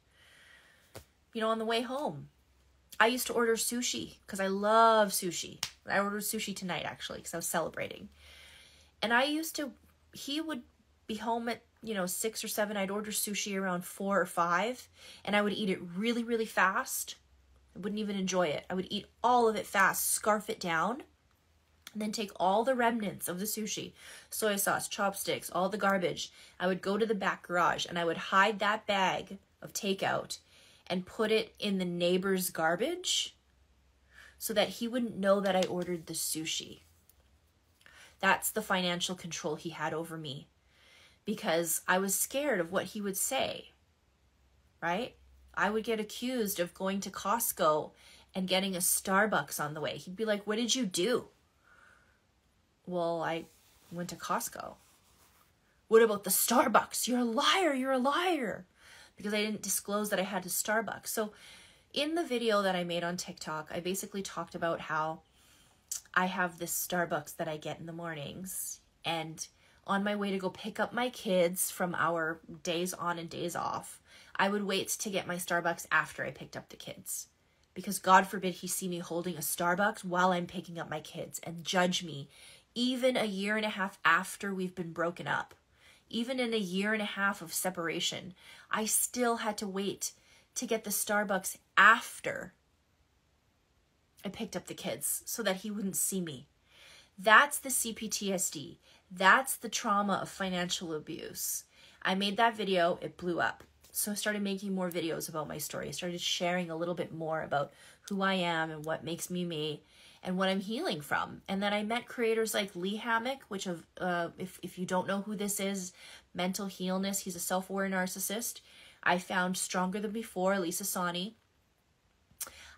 you know, on the way home. I used to order sushi because I love sushi. I ordered sushi tonight, actually, because I was celebrating. And he would be home at, 6 or 7. I'd order sushi around 4 or 5, and I would eat it really, really fast. I wouldn't even enjoy it. I would eat all of it fast, scarf it down, and then take all the remnants of the sushi, soy sauce, chopsticks, all the garbage. I would go to the back garage and I would hide that bag of takeout and put it in the neighbor's garbage so that he wouldn't know that I ordered the sushi. That's the financial control he had over me, because I was scared of what he would say, right? I would get accused of going to Costco and getting a Starbucks on the way. He'd be like, "What did you do?" Well, I went to Costco. What about the Starbucks? You're a liar. You're a liar. Because I didn't disclose that I had a Starbucks. So in the video that I made on TikTok, I basically talked about how I have this Starbucks that I get in the mornings. And on my way to go pick up my kids from our days on and days off, I would wait to get my Starbucks after I picked up the kids. Because God forbid he see me holding a Starbucks while I'm picking up my kids and judge me. Even a year and a half after we've been broken up, even in a year and a half of separation, I still had to wait to get the Starbucks after I picked up the kids so that he wouldn't see me. That's the CPTSD. That's the trauma of financial abuse. I made that video, it blew up. So I started making more videos about my story. I started sharing a little bit more about who I am and what makes me me, and what I'm healing from. And then I met creators like Lee Hammock, which if you don't know who this is, mental healness, he's a self-aware narcissist. I found Stronger Than Before, Lisa Sani.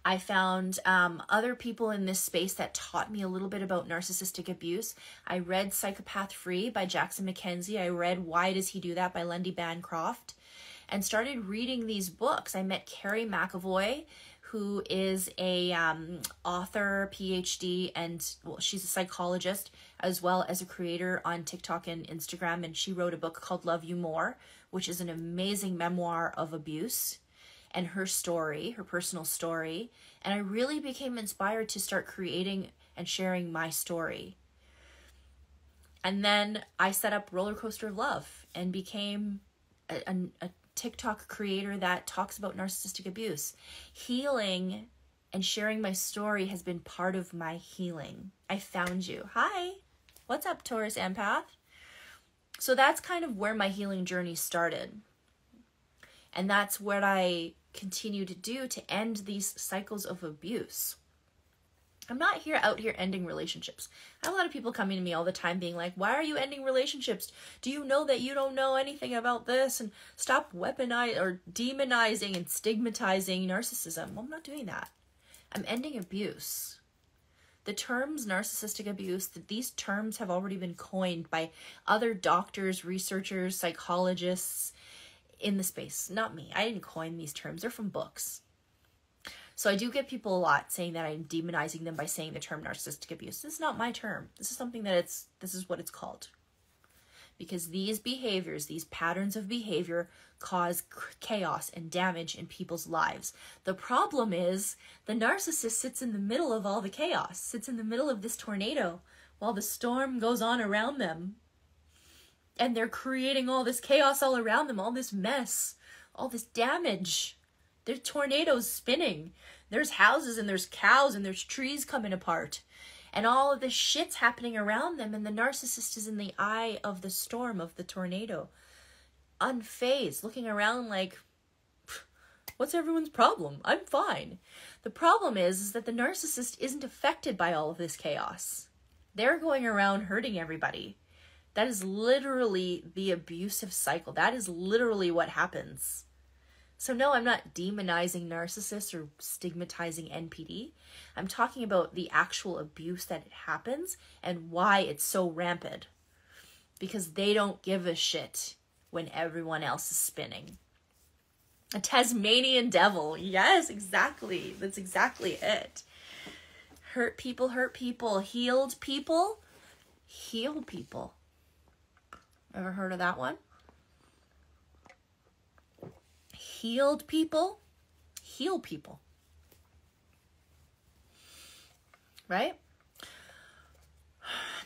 I found other people in this space that taught me a little bit about narcissistic abuse. I read Psychopath Free by Jackson McKenzie. I read Why Does He Do That by Lundy Bancroft, and started reading these books. I met Carrie McAvoy, who is a author, PhD, and she's a psychologist as well as a creator on TikTok and Instagram. And she wrote a book called Love You More, which is an amazing memoir of abuse and her story, her personal story. And I really became inspired to start creating and sharing my story. And then I set up Rollercoaster of Love and became a TikTok creator that talks about narcissistic abuse, healing and sharing my story has been part of my healing. I found you. Hi. What's up, Taurus empath? So that's kind of where my healing journey started. And that's what I continue to do to end these cycles of abuse. I'm not out here ending relationships. I have a lot of people coming to me all the time being like, why are you ending relationships? Do you know that you don't know anything about this? And stop weaponizing or demonizing and stigmatizing narcissism. Well, I'm not doing that. I'm ending abuse. The terms narcissistic abuse, these terms have already been coined by other doctors, researchers, psychologists in the space. Not me. I didn't coin these terms. They're from books. So I do get people a lot saying that I'm demonizing them by saying the term narcissistic abuse. This is not my term. This is something that this is what it's called. Because these behaviors, these patterns of behavior cause chaos and damage in people's lives. The problem is the narcissist sits in the middle of all the chaos, sits in the middle of this tornado while the storm goes on around them. And they're creating all this chaos all around them, all this mess, all this damage. There's tornadoes spinning. There's houses and there's cows and there's trees coming apart. And all of this shit's happening around them. And the narcissist is in the eye of the storm, of the tornado. Unfazed, looking around like, what's everyone's problem? I'm fine. The problem is that the narcissist isn't affected by all of this chaos. They're going around hurting everybody. That is literally the abusive cycle. That is literally what happens. So no, I'm not demonizing narcissists or stigmatizing NPD. I'm talking about the actual abuse that it happens and why it's so rampant. Because they don't give a shit when everyone else is spinning. A Tasmanian devil. Yes, exactly. That's exactly it. Hurt people, healed people, heal people. Ever heard of that one? Healed people, heal people. Right?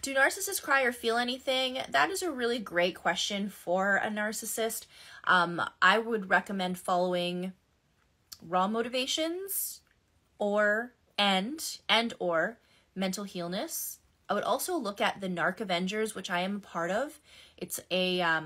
Do narcissists cry or feel anything? That is a really great question for a narcissist. I would recommend following Raw Motivations or Mental Healness. I would also look at the Narc Avengers, which I am a part of. It's a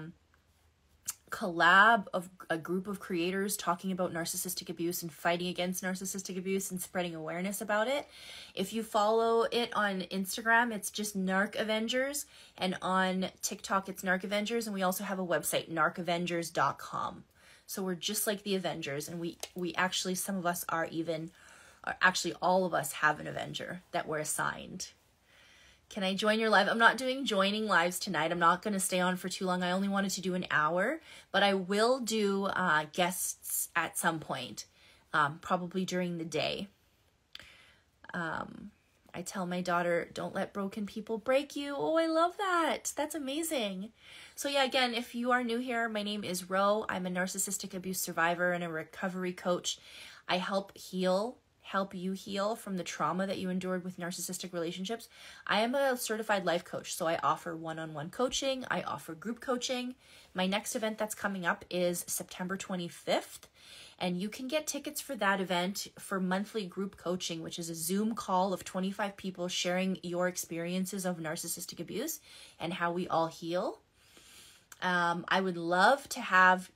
collab of a group of creators talking about narcissistic abuse and fighting against narcissistic abuse and spreading awareness about it. If you follow it on Instagram, it's just Narc Avengers, and on TikTok it's Narc Avengers, and we also have a website, narcavengers.com. So we're just like the Avengers, and we actually, some of us actually all of us have an Avenger that we're assigned. Can I join your live? I'm not doing joining lives tonight. I'm not going to stay on for too long. I only wanted to do an hour, but I will do guests at some point, probably during the day. I tell my daughter, don't let broken people break you. Oh, I love that. That's amazing. So yeah, again, if you are new here, my name is Ro. I'm a narcissistic abuse survivor and a recovery coach. I help you heal from the trauma that you endured with narcissistic relationships. I am a certified life coach, so I offer one-on-one coaching. I offer group coaching. My next event that's coming up is September 25th, and you can get tickets for that event for monthly group coaching, which is a Zoom call of 25 people sharing your experiences of narcissistic abuse and how we all heal. I would love to have,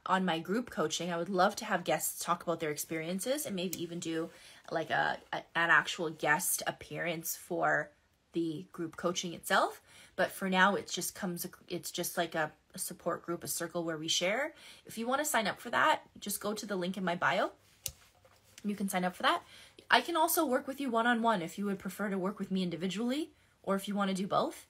on my group coaching, I would love to have guests talk about their experiences and maybe even do like an actual guest appearance for the group coaching itself. But for now, it's just like a support group, a circle where we share. If you want to sign up for that, just go to the link in my bio. You can sign up for that. I can also work with you one-on-one if you would prefer to work with me individually, or if you want to do both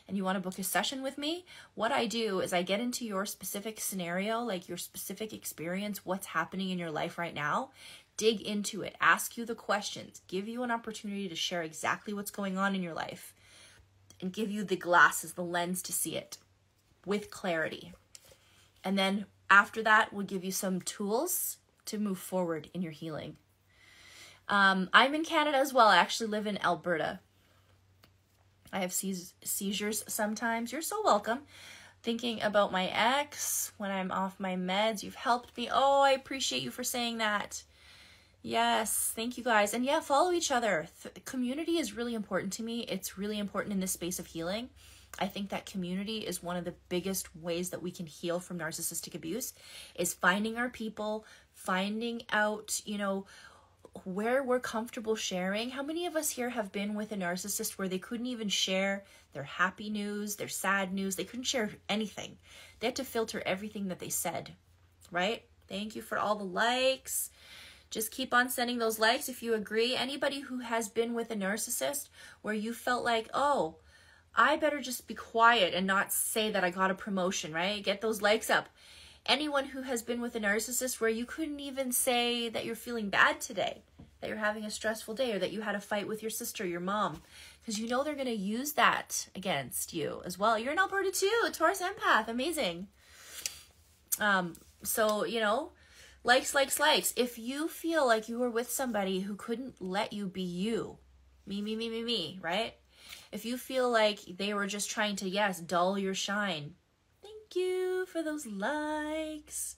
and you want to book a session with me. What I do is I get into your specific scenario, like your specific experience, what's happening in your life right now, dig into it, ask you the questions, give you an opportunity to share exactly what's going on in your life, and give you the glasses, the lens to see it with clarity. And then after that, we'll give you some tools to move forward in your healing. I'm in Canada as well. I actually live in Alberta. I have seizures sometimes. You're so welcome. Thinking about my ex when I'm off my meds. You've helped me. Oh, I appreciate you for saying that. Yes, thank you guys. And yeah, follow each other. Community is really important to me. It's really important in this space of healing. I think that community is one of the biggest ways that we can heal from narcissistic abuse, is finding our people, finding out, you know, where we're comfortable sharing. How many of us here have been with a narcissist where they couldn't even share their happy news, their sad news? They couldn't share anything. They had to filter everything that they said, right? Thank you for all the likes. Just keep on sending those likes if you agree. Anybody who has been with a narcissist where you felt like, oh, I better just be quiet and not say that I got a promotion, right? Get those likes up. Anyone who has been with a narcissist where you couldn't even say that you're feeling bad today, that you're having a stressful day, or that you had a fight with your sister, your mom, because you know they're going to use that against you as well. You're in Alberta too, a Taurus empath, amazing. So, you know, likes. If you feel like you were with somebody who couldn't let you be you, me, right? If you feel like they were just trying to, yes, dull your shine, thank you for those likes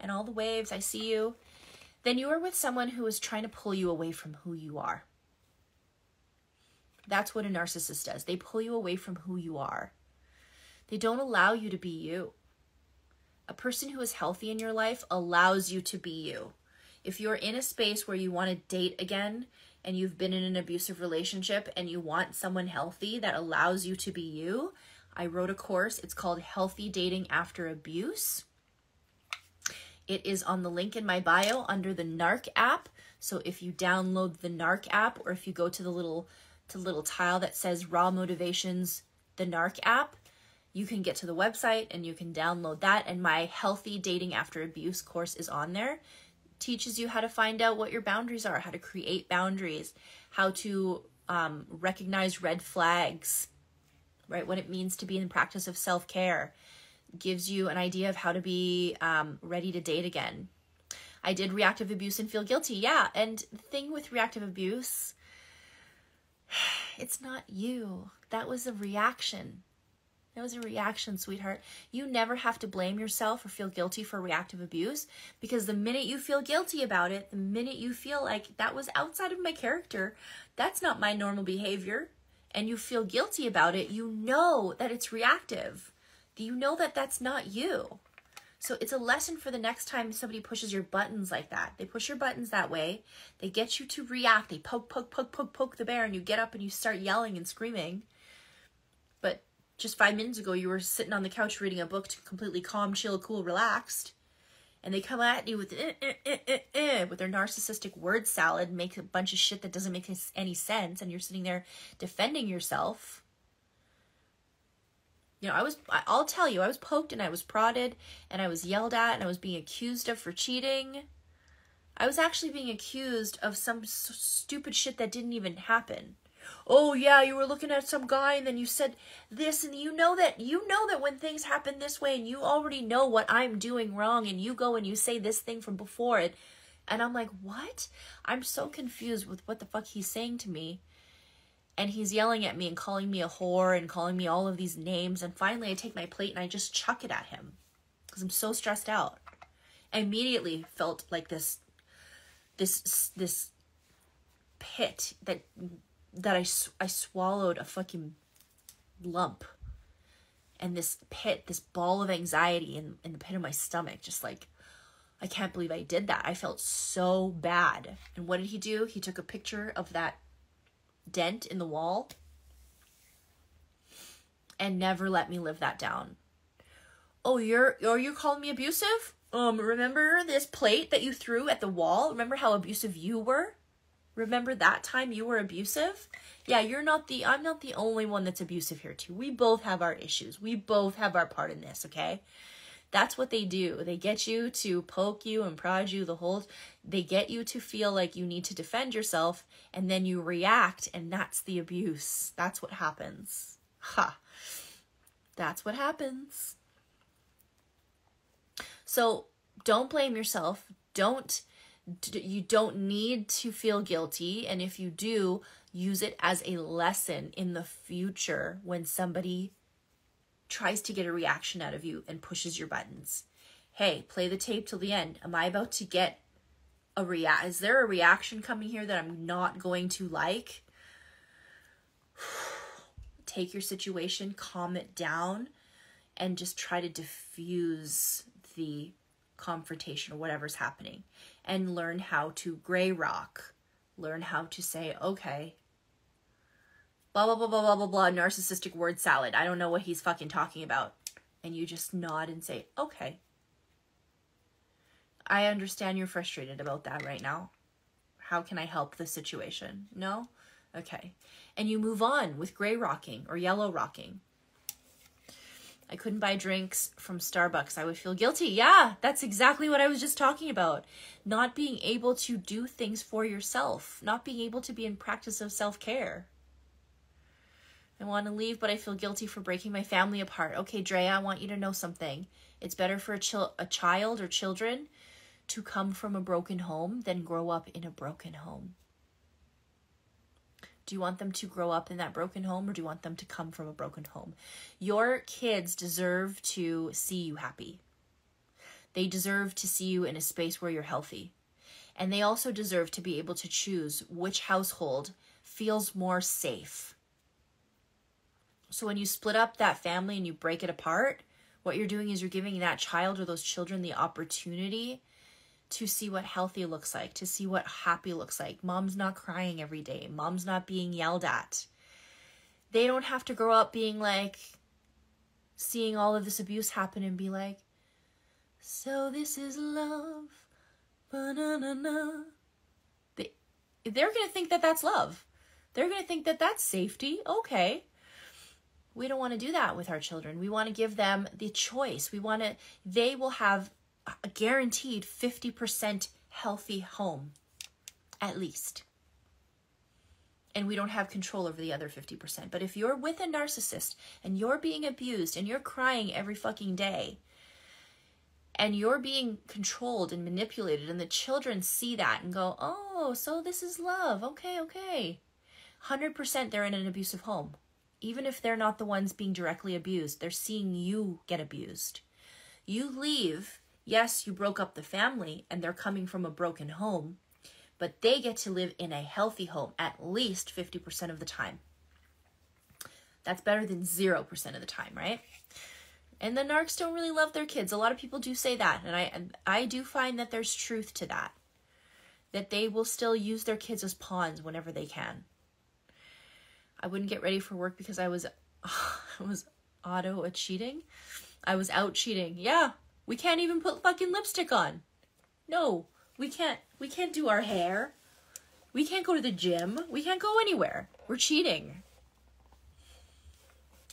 and all the waves. I see you. Then you are with someone who is trying to pull you away from who you are. That's what a narcissist does. They pull you away from who you are. They don't allow you to be you. A person who is healthy in your life allows you to be you. If you're in a space where you want to date again and you've been in an abusive relationship and you want someone healthy that allows you to be you, I wrote a course. It's called Healthy Dating After Abuse. It is on the link in my bio under the Narc app. So if you download the Narc app, or if you go to the little tile that says Raw Motivations, the Narc app, you can get to the website and you can download that. And my Healthy Dating After Abuse course is on there. Teaches you how to find out what your boundaries are, how to create boundaries, how to recognize red flags, right? What it means to be in the practice of self-care. Gives you an idea of how to be ready to date again. I did reactive abuse and feel guilty. Yeah, and the thing with reactive abuse, it's not you. That was a reaction. That was a reaction, sweetheart. You never have to blame yourself or feel guilty for reactive abuse, because the minute you feel guilty about it, the minute you feel like that was outside of my character, that's not my normal behavior, and you feel guilty about it, you know that it's reactive. You know that that's not you. So it's a lesson for the next time somebody pushes your buttons like that. They push your buttons that way. They get you to react. They poke the bear, and you get up and you start yelling and screaming. But just 5 minutes ago, you were sitting on the couch reading a book, completely calm, chill, cool, relaxed. And they come at you with their narcissistic word salad, make a bunch of shit that doesn't make any sense, and you're sitting there defending yourself. You know, I'll tell you, I was poked and I was prodded and I was yelled at and I was being accused of for cheating. I was actually being accused of some stupid shit that didn't even happen. Oh yeah, you were looking at some guy and then you said this, and you know that when things happen this way and you already know what I'm doing wrong, and you go and you say this thing from before it. And I'm like, what? I'm so confused with what the fuck he's saying to me. And he's yelling at me and calling me a whore and calling me all of these names. And finally I take my plate and I just chuck it at him because I'm so stressed out. I immediately felt like this pit that I swallowed a fucking lump. And this ball of anxiety in the pit of my stomach, just like, I can't believe I did that. I felt so bad. And what did he do? He took a picture of that dent in the wall and never let me live that down. Oh, you're calling me abusive? Remember this plate that you threw at the wall? Remember how abusive you were? Remember that time you were abusive? Yeah, I'm not the only one that's abusive here too. We both have our issues. We both have our part in this, okay? That's what they do. They get you to poke you and prod you they get you to feel like you need to defend yourself, and then you react, and that's the abuse. That's what happens. That's what happens. So don't blame yourself. You don't need to feel guilty. And if you do, use it as a lesson in the future when somebody tries to get a reaction out of you and pushes your buttons. Hey, play the tape till the end. Am I about to get is there a reaction coming here that I'm not going to like? Take your situation, calm it down, and just try to diffuse the confrontation or whatever's happening, and learn how to gray rock. Learn how to say, okay, blah, blah, blah, blah, blah, blah, blah, narcissistic word salad. I don't know what he's fucking talking about. And you just nod and say, okay. I understand you're frustrated about that right now. How can I help the situation? No? Okay. And you move on with gray rocking or yellow rocking. I couldn't buy drinks from Starbucks. I would feel guilty. Yeah, that's exactly what I was just talking about. Not being able to do things for yourself. Not being able to be in practice of self-care. I want to leave, but I feel guilty for breaking my family apart. Okay, Drea, I want you to know something. It's better for a child or children to come from a broken home than grow up in a broken home. Do you want them to grow up in that broken home, or do you want them to come from a broken home? Your kids deserve to see you happy. They deserve to see you in a space where you're healthy. And they also deserve to be able to choose which household feels more safe. So when you split up that family and you break it apart, what you're doing is you're giving that child or those children the opportunity to see what healthy looks like, to see what happy looks like. Mom's not crying every day. Mom's not being yelled at. They don't have to grow up being like, seeing all of this abuse happen and be like, so this is love. Ba-na-na-na. They're going to think that that's love. They're going to think that that's safety. Okay. We don't want to do that with our children. We want to give them the choice. They will have a guaranteed 50% healthy home, at least. And we don't have control over the other 50%. But if you're with a narcissist and you're being abused and you're crying every fucking day and you're being controlled and manipulated, and the children see that and go, oh, so this is love. Okay. 100% they're in an abusive home. Even if they're not the ones being directly abused, they're seeing you get abused. You leave. Yes, you broke up the family and they're coming from a broken home, but they get to live in a healthy home at least 50% of the time. That's better than 0% of the time, right? And the narcs don't really love their kids. A lot of people do say that, and I do find that there's truth to that. That they will still use their kids as pawns whenever they can. I wouldn't get ready for work because I was cheating. I was out cheating. Yeah. We can't even put fucking lipstick on. No, we can't do our hair. We can't go to the gym. We can't go anywhere. We're cheating.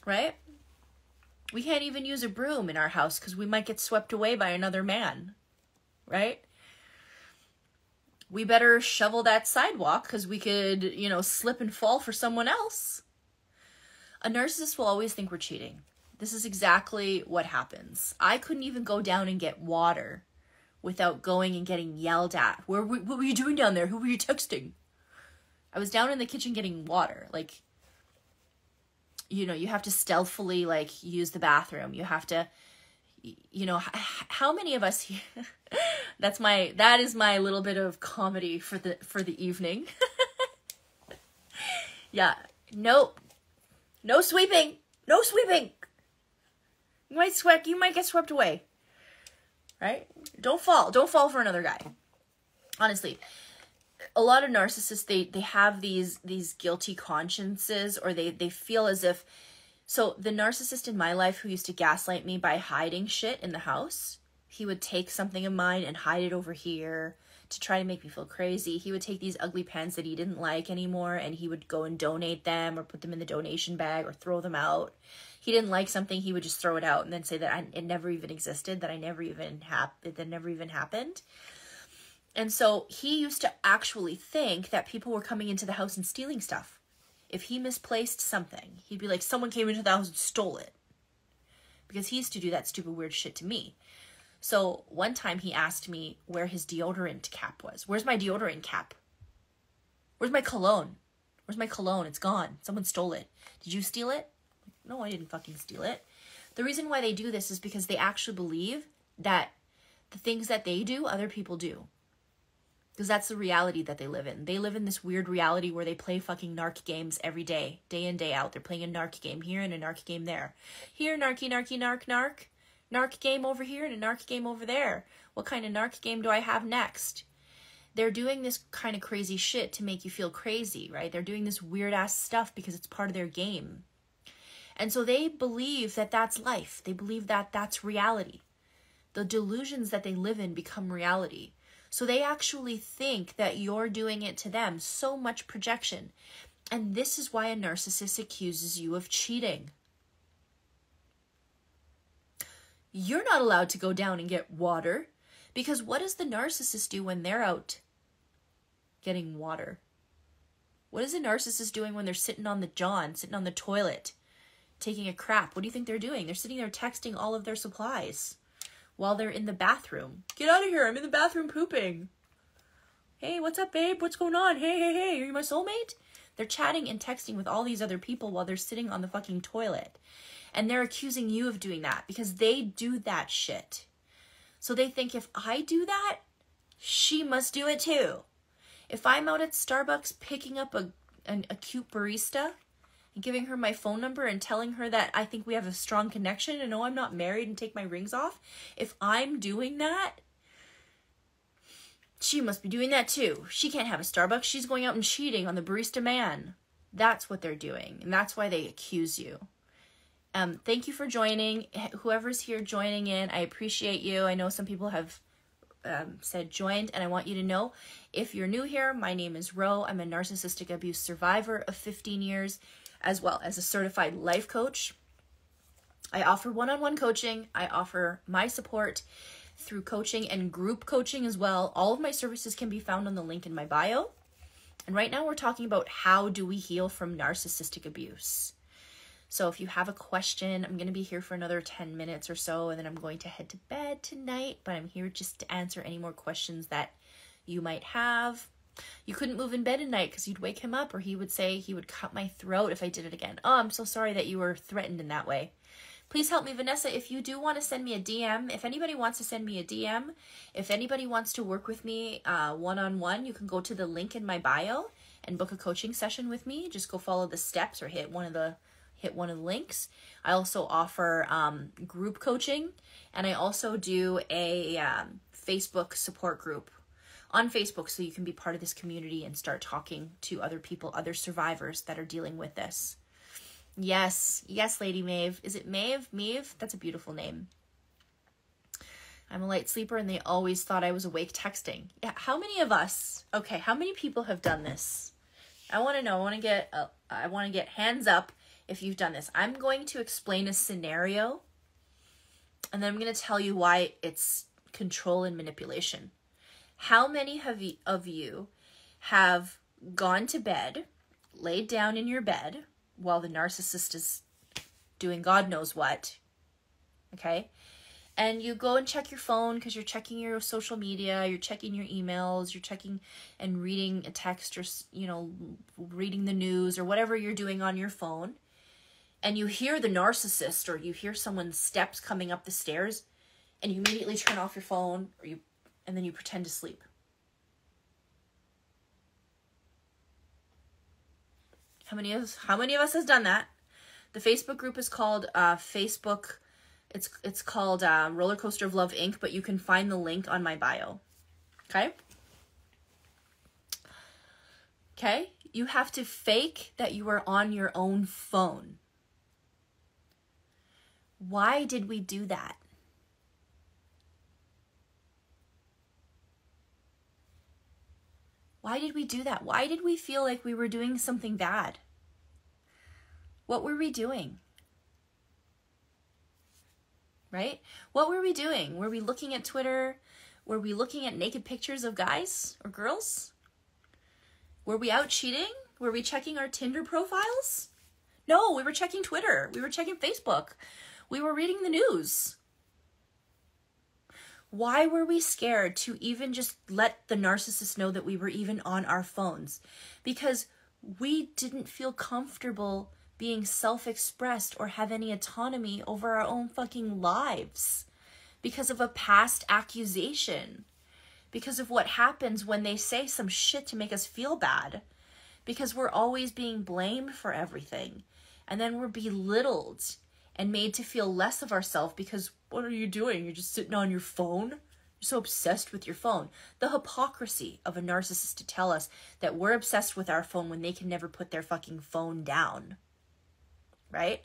Right? We can't even use a broom in our house because we might get swept away by another man. Right? We better shovel that sidewalk because we could, slip and fall for someone else. A narcissist will always think we're cheating. This is exactly what happens. I couldn't even go down and get water without going and getting yelled at. What were you doing down there? Who were you texting? I was down in the kitchen getting water. Like, you have to stealthily, use the bathroom. You have to, how many of us here, that is my little bit of comedy for the evening. Yeah. Nope. No sweeping. No sweeping. You might get swept away. Right? Don't fall for another guy. Honestly, a lot of narcissists, they have these guilty consciences, or they feel as if, so the narcissist in my life who used to gaslight me by hiding shit in the house, he would take something of mine and hide it over here to try to make me feel crazy. He would take these ugly pants that he didn't like anymore and he would go and donate them or put them in the donation bag or throw them out. He didn't like something, he would just throw it out and then say that it never even existed, that never even happened. And so he used to actually think that people were coming into the house and stealing stuff. If he misplaced something, he'd be like, someone came into the house and stole it. Because he used to do that stupid weird shit to me. So one time he asked me where his deodorant cap was. Where's my deodorant cap? Where's my cologne? Where's my cologne? It's gone. Someone stole it. Did you steal it? No, I didn't fucking steal it. The reason why they do this is because they actually believe that the things that they do, other people do. Because that's the reality that they live in. They live in this weird reality where they play fucking narc games every day in, day out. They're playing a narc game here and a narc game there. Here, narky, narky, narc, narc. Narc game over here and a narc game over there. What kind of narc game do I have next? They're doing this kind of crazy shit to make you feel crazy, right? They're doing this weird ass stuff because it's part of their game. And so they believe that that's life. They believe that that's reality. The delusions that they live in become reality. So they actually think that you're doing it to them. So much projection. And this is why a narcissist accuses you of cheating. You're not allowed to go down and get water. Because what does the narcissist do when they're out getting water? What is a narcissist doing when they're sitting on the toilet, taking a crap? What do you think they're doing? They're sitting there texting all of their supplies while they're in the bathroom. Get out of here. I'm in the bathroom pooping. Hey, what's up, babe? What's going on? Hey, are you my soulmate? They're chatting and texting with all these other people while they're sitting on the fucking toilet. And they're accusing you of doing that because they do that shit. So they think if I do that, she must do it too. If I'm out at Starbucks picking up a cute barista and giving her my phone number and telling her that I think we have a strong connection and no, I'm not married and take my rings off, if I'm doing that, she must be doing that too. She can't have a Starbucks. She's going out and cheating on the barista man. That's what they're doing. And that's why they accuse you. Thank you for joining. Whoever's here joining in, I appreciate you. I know some people have said joined, and I want you to know, if you're new here, my name is Ro. I'm a narcissistic abuse survivor of 15 years, as well as a certified life coach. I offer one-on-one coaching. I offer my support through coaching and group coaching as well. All of my services can be found on the link in my bio. And right now we're talking about how do we heal from narcissistic abuse. So if you have a question, I'm going to be here for another 10 minutes or so, and then I'm going to head to bed tonight, but I'm here just to answer any more questions that you might have. You couldn't move in bed at night because you'd wake him up, or he would say he would cut my throat if I did it again. Oh, I'm so sorry that you were threatened in that way. Please help me, Vanessa, if you do want to send me a DM, if anybody wants to send me a DM, if anybody wants to work with me one-on-one, you can go to the link in my bio and book a coaching session with me. Just go follow the steps or hit one of the links. I also offer group coaching, and I also do a Facebook support group on Facebook, so you can be part of this community and start talking to other people, other survivors that are dealing with this. Yes, Lady Maeve. Is it Maeve? Maeve? That's a beautiful name. I'm a light sleeper, and they always thought I was awake texting. Yeah, how many of us? Okay, how many people have done this? I want to know. I want to get hands up if you've done this. I'm going to explain a scenario, and then I'm going to tell you why it's control and manipulation. How many of you have gone to bed, laid down in your bed while the narcissist is doing God knows what, okay? And you go and check your phone because you're checking your social media, you're checking your emails, you're checking and reading a text, or, reading the news or whatever you're doing on your phone. And you hear the narcissist, or you hear someone's steps coming up the stairs, and you immediately turn off your phone, and then you pretend to sleep. How many of us has done that? The Facebook group is called It's called Rollercoaster of Love Inc., but you can find the link on my bio. Okay? You have to fake that you are on your own phone. Why did we do that? Why did we do that? Why did we feel like we were doing something bad? What were we doing? Right? What were we doing? Were we looking at Twitter? Were we looking at naked pictures of guys or girls? Were we out cheating? Were we checking our Tinder profiles? No, we were checking Twitter. We were checking Facebook. We were reading the news. Why were we scared to even just let the narcissist know that we were even on our phones? Because we didn't feel comfortable being self-expressed or have any autonomy over our own fucking lives because of a past accusation. because of what happens when they say some shit to make us feel bad, because we're always being blamed for everything. And then we're belittled and made to feel less of ourselves because what are you doing? You're just sitting on your phone? You're so obsessed with your phone. The hypocrisy of a narcissist to tell us that we're obsessed with our phone when they can never put their fucking phone down. Right?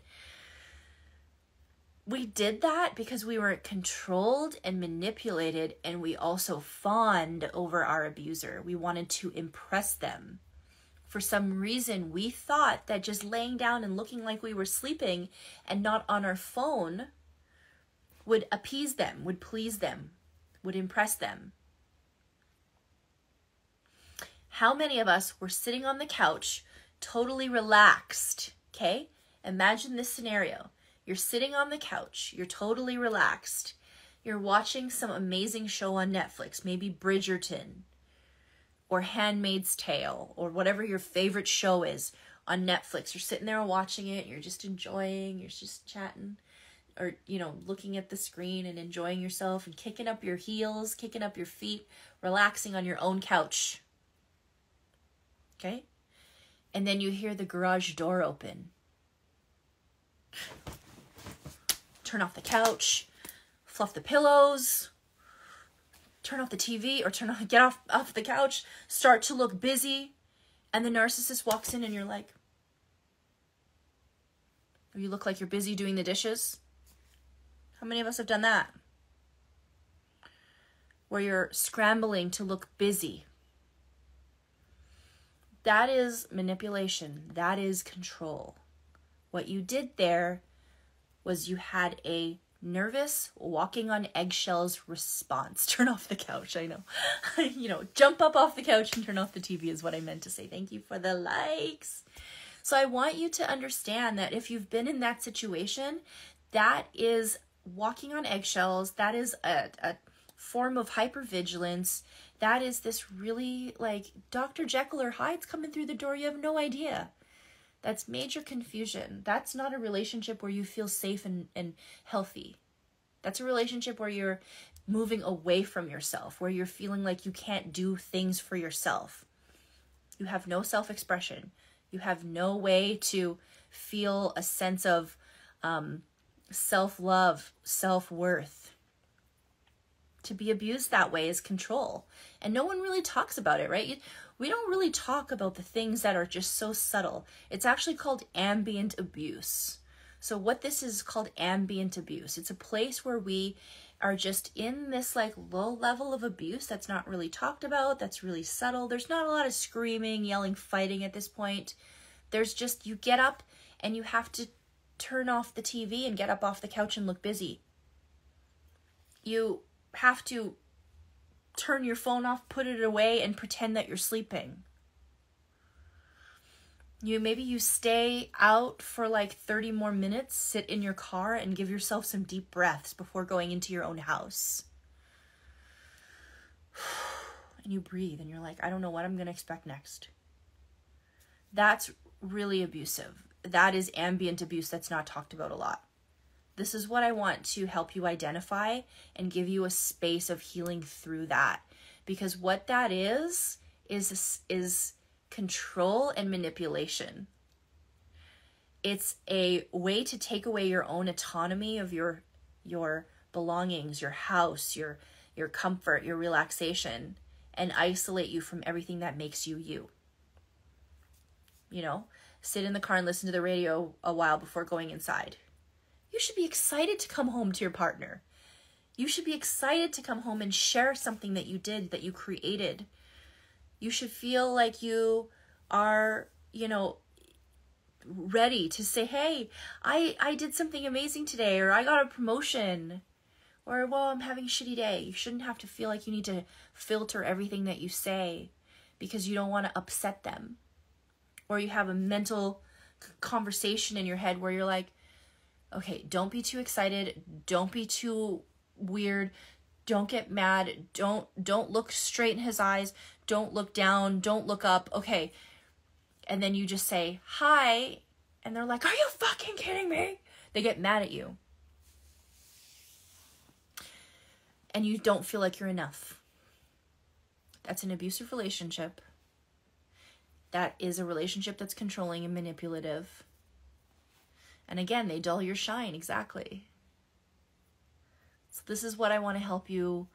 We did that because we were controlled and manipulated, and we also fawned over our abuser. We wanted to impress them. For some reason, we thought that just laying down and looking like we were sleeping and not on our phone would appease them, would please them, would impress them. How many of us were sitting on the couch, totally relaxed, okay? Imagine this scenario. You're sitting on the couch, you're totally relaxed. You're watching some amazing show on Netflix, maybe Bridgerton or Handmaid's Tale or whatever your favorite show is on Netflix. You're sitting there watching it, you're just enjoying, you're just chatting or, you know, looking at the screen and enjoying yourself and kicking up your heels, kicking up your feet, relaxing on your own couch. Okay? And then you hear the garage door open. Turn off the couch, fluff the pillows, turn off the TV or get off the couch, start to look busy, and the narcissist walks in and you're like, or you look like you're busy doing the dishes. How many of us have done that? Where you're scrambling to look busy. That is manipulation. That is control. What you did there was you had a nervous, walking on eggshells response. Turn off the couch, I know. You know, jump up off the couch and turn off the TV is what I meant to say. Thank you for the likes. So I want you to understand that if you've been in that situation, that is walking on eggshells. That is a form of hypervigilance. That is this really like Dr. Jekyll or Hyde's coming through the door. You have no idea. That's major confusion. That's not a relationship where you feel safe and healthy. That's a relationship where you're moving away from yourself, where you're feeling like you can't do things for yourself. You have no self-expression. You have no way to feel a sense of self-love, self-worth. To be abused that way is control. And no one really talks about it, right? We don't really talk about the things that are just so subtle. It's actually called ambient abuse. So what this is called ambient abuse. It's a place where we are just in this like low level of abuse that's not really talked about, that's really subtle. There's not a lot of screaming, yelling, fighting at this point. There's just, you get up and you have to turn off the TV and get up off the couch and look busy. You have to turn your phone off, put it away, and pretend that you're sleeping. Maybe you stay out for like 30 more minutes, sit in your car, and give yourself some deep breaths before going into your own house. And you breathe, and you're like, I don't know what I'm going to expect next. That's really abusive. That is ambient abuse that's not talked about a lot. This is what I want to help you identify and give you a space of healing through that. Because what that is control and manipulation. It's a way to take away your own autonomy of your belongings, your house, your comfort, your relaxation, and isolate you from everything that makes you you. You know, sit in the car and listen to the radio a while before going inside. You should be excited to come home to your partner. You should be excited to come home and share something that you did, that you created. You should feel like you are, you know, ready to say, hey, I did something amazing today, or I got a promotion, or, well, I'm having a shitty day. You shouldn't have to feel like you need to filter everything that you say because you don't want to upset them. Or you have a mental conversation in your head where you're like, okay, don't be too excited. Don't be too weird. Don't get mad. Don't look straight in his eyes. Don't look down. Don't look up. Okay. And then you just say, hi. And they're like, are you fucking kidding me? They get mad at you. And you don't feel like you're enough. that's an abusive relationship. That is a relationship that's controlling and manipulative. And again, they dull your shine, exactly. So this is what I want to help you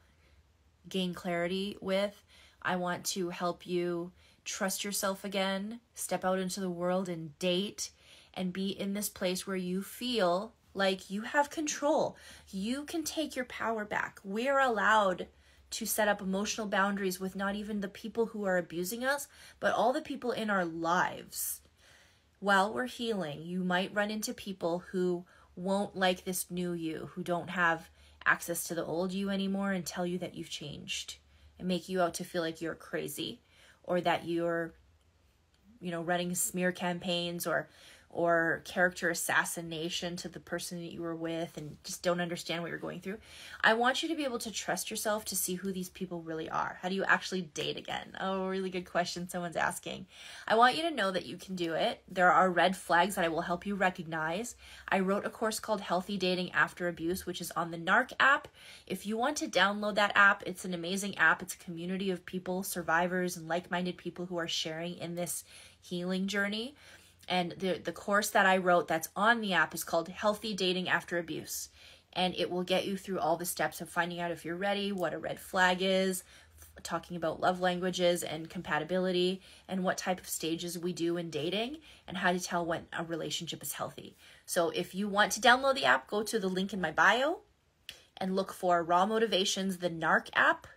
gain clarity with. I want to help you trust yourself again, step out into the world and date, and be in this place where you feel like you have control. You can take your power back. We're allowed to set up emotional boundaries with not even the people who are abusing us, but all the people in our lives. While we're healing, you might run into people who won't like this new you, who don't have access to the old you anymore and tell you that you've changed and make you out to feel like you're crazy, or that you're, running smear campaigns or character assassination to the person that you were with and just don't understand what you're going through. I want you to be able to trust yourself to see who these people really are. How do you actually date again? Oh, really good question someone's asking. I want you to know that you can do it. There are red flags that I will help you recognize. I wrote a course called Healthy Dating After Abuse, which is on the Narc app. If you want to download that app, it's an amazing app. It's a community of people, survivors, and like-minded people who are sharing in this healing journey. And the course that I wrote that's on the app is called Healthy Dating After Abuse. And it will get you through all the steps of finding out if you're ready, what a red flag is, talking about love languages and compatibility, and what type of stages we do in dating, and how to tell when a relationship is healthy. So if you want to download the app, go to the link in my bio and look for Raw Motivations, the Narc app.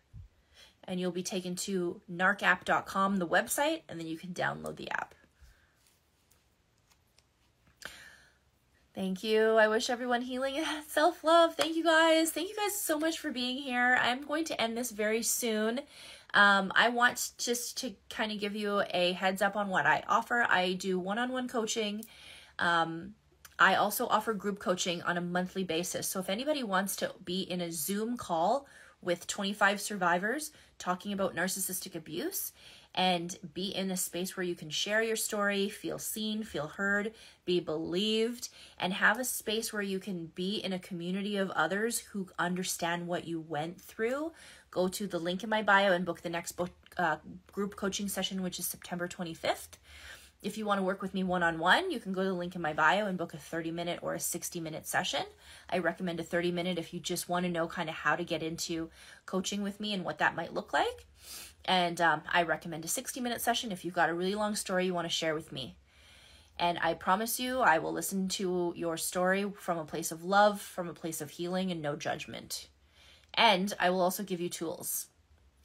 And you'll be taken to narcapp.com, the website, and then you can download the app. Thank you. I wish everyone healing and self-love. Thank you guys. Thank you guys so much for being here. I'm going to end this very soon. I want just to kind of give you a heads up on what I offer. I do one-on-one coaching. I also offer group coaching on a monthly basis. So if anybody wants to be in a Zoom call with 25 survivors talking about narcissistic abuse, and be in a space where you can share your story, feel seen, feel heard, be believed, and have a space where you can be in a community of others who understand what you went through, go to the link in my bio and book the next group coaching session, which is September 25th. If you want to work with me one-on-one, you can go to the link in my bio and book a 30-minute or a 60-minute session. I recommend a 30-minute if you just want to know kind of how to get into coaching with me and what that might look like. And I recommend a 60-minute session if you've got a really long story you want to share with me. And I promise you, I will listen to your story from a place of love, from a place of healing and no judgment. And I will also give you tools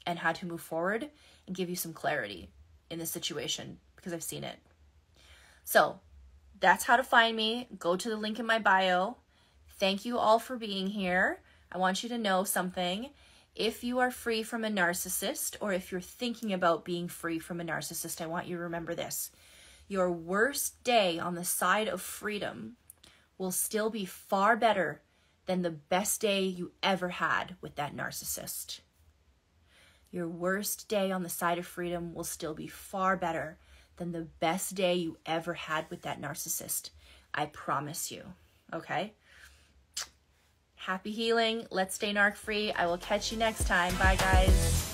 and how to move forward and give you some clarity in this situation because I've seen it. So that's how to find me. Go to the link in my bio. Thank you all for being here. I want you to know something. If you are free from a narcissist, or if you're thinking about being free from a narcissist, I want you to remember this. Your worst day on the side of freedom will still be far better than the best day you ever had with that narcissist. Your worst day on the side of freedom will still be far better than the best day you ever had with that narcissist. I promise you, okay? Happy healing. Let's stay narc free. I will catch you next time. Bye, guys.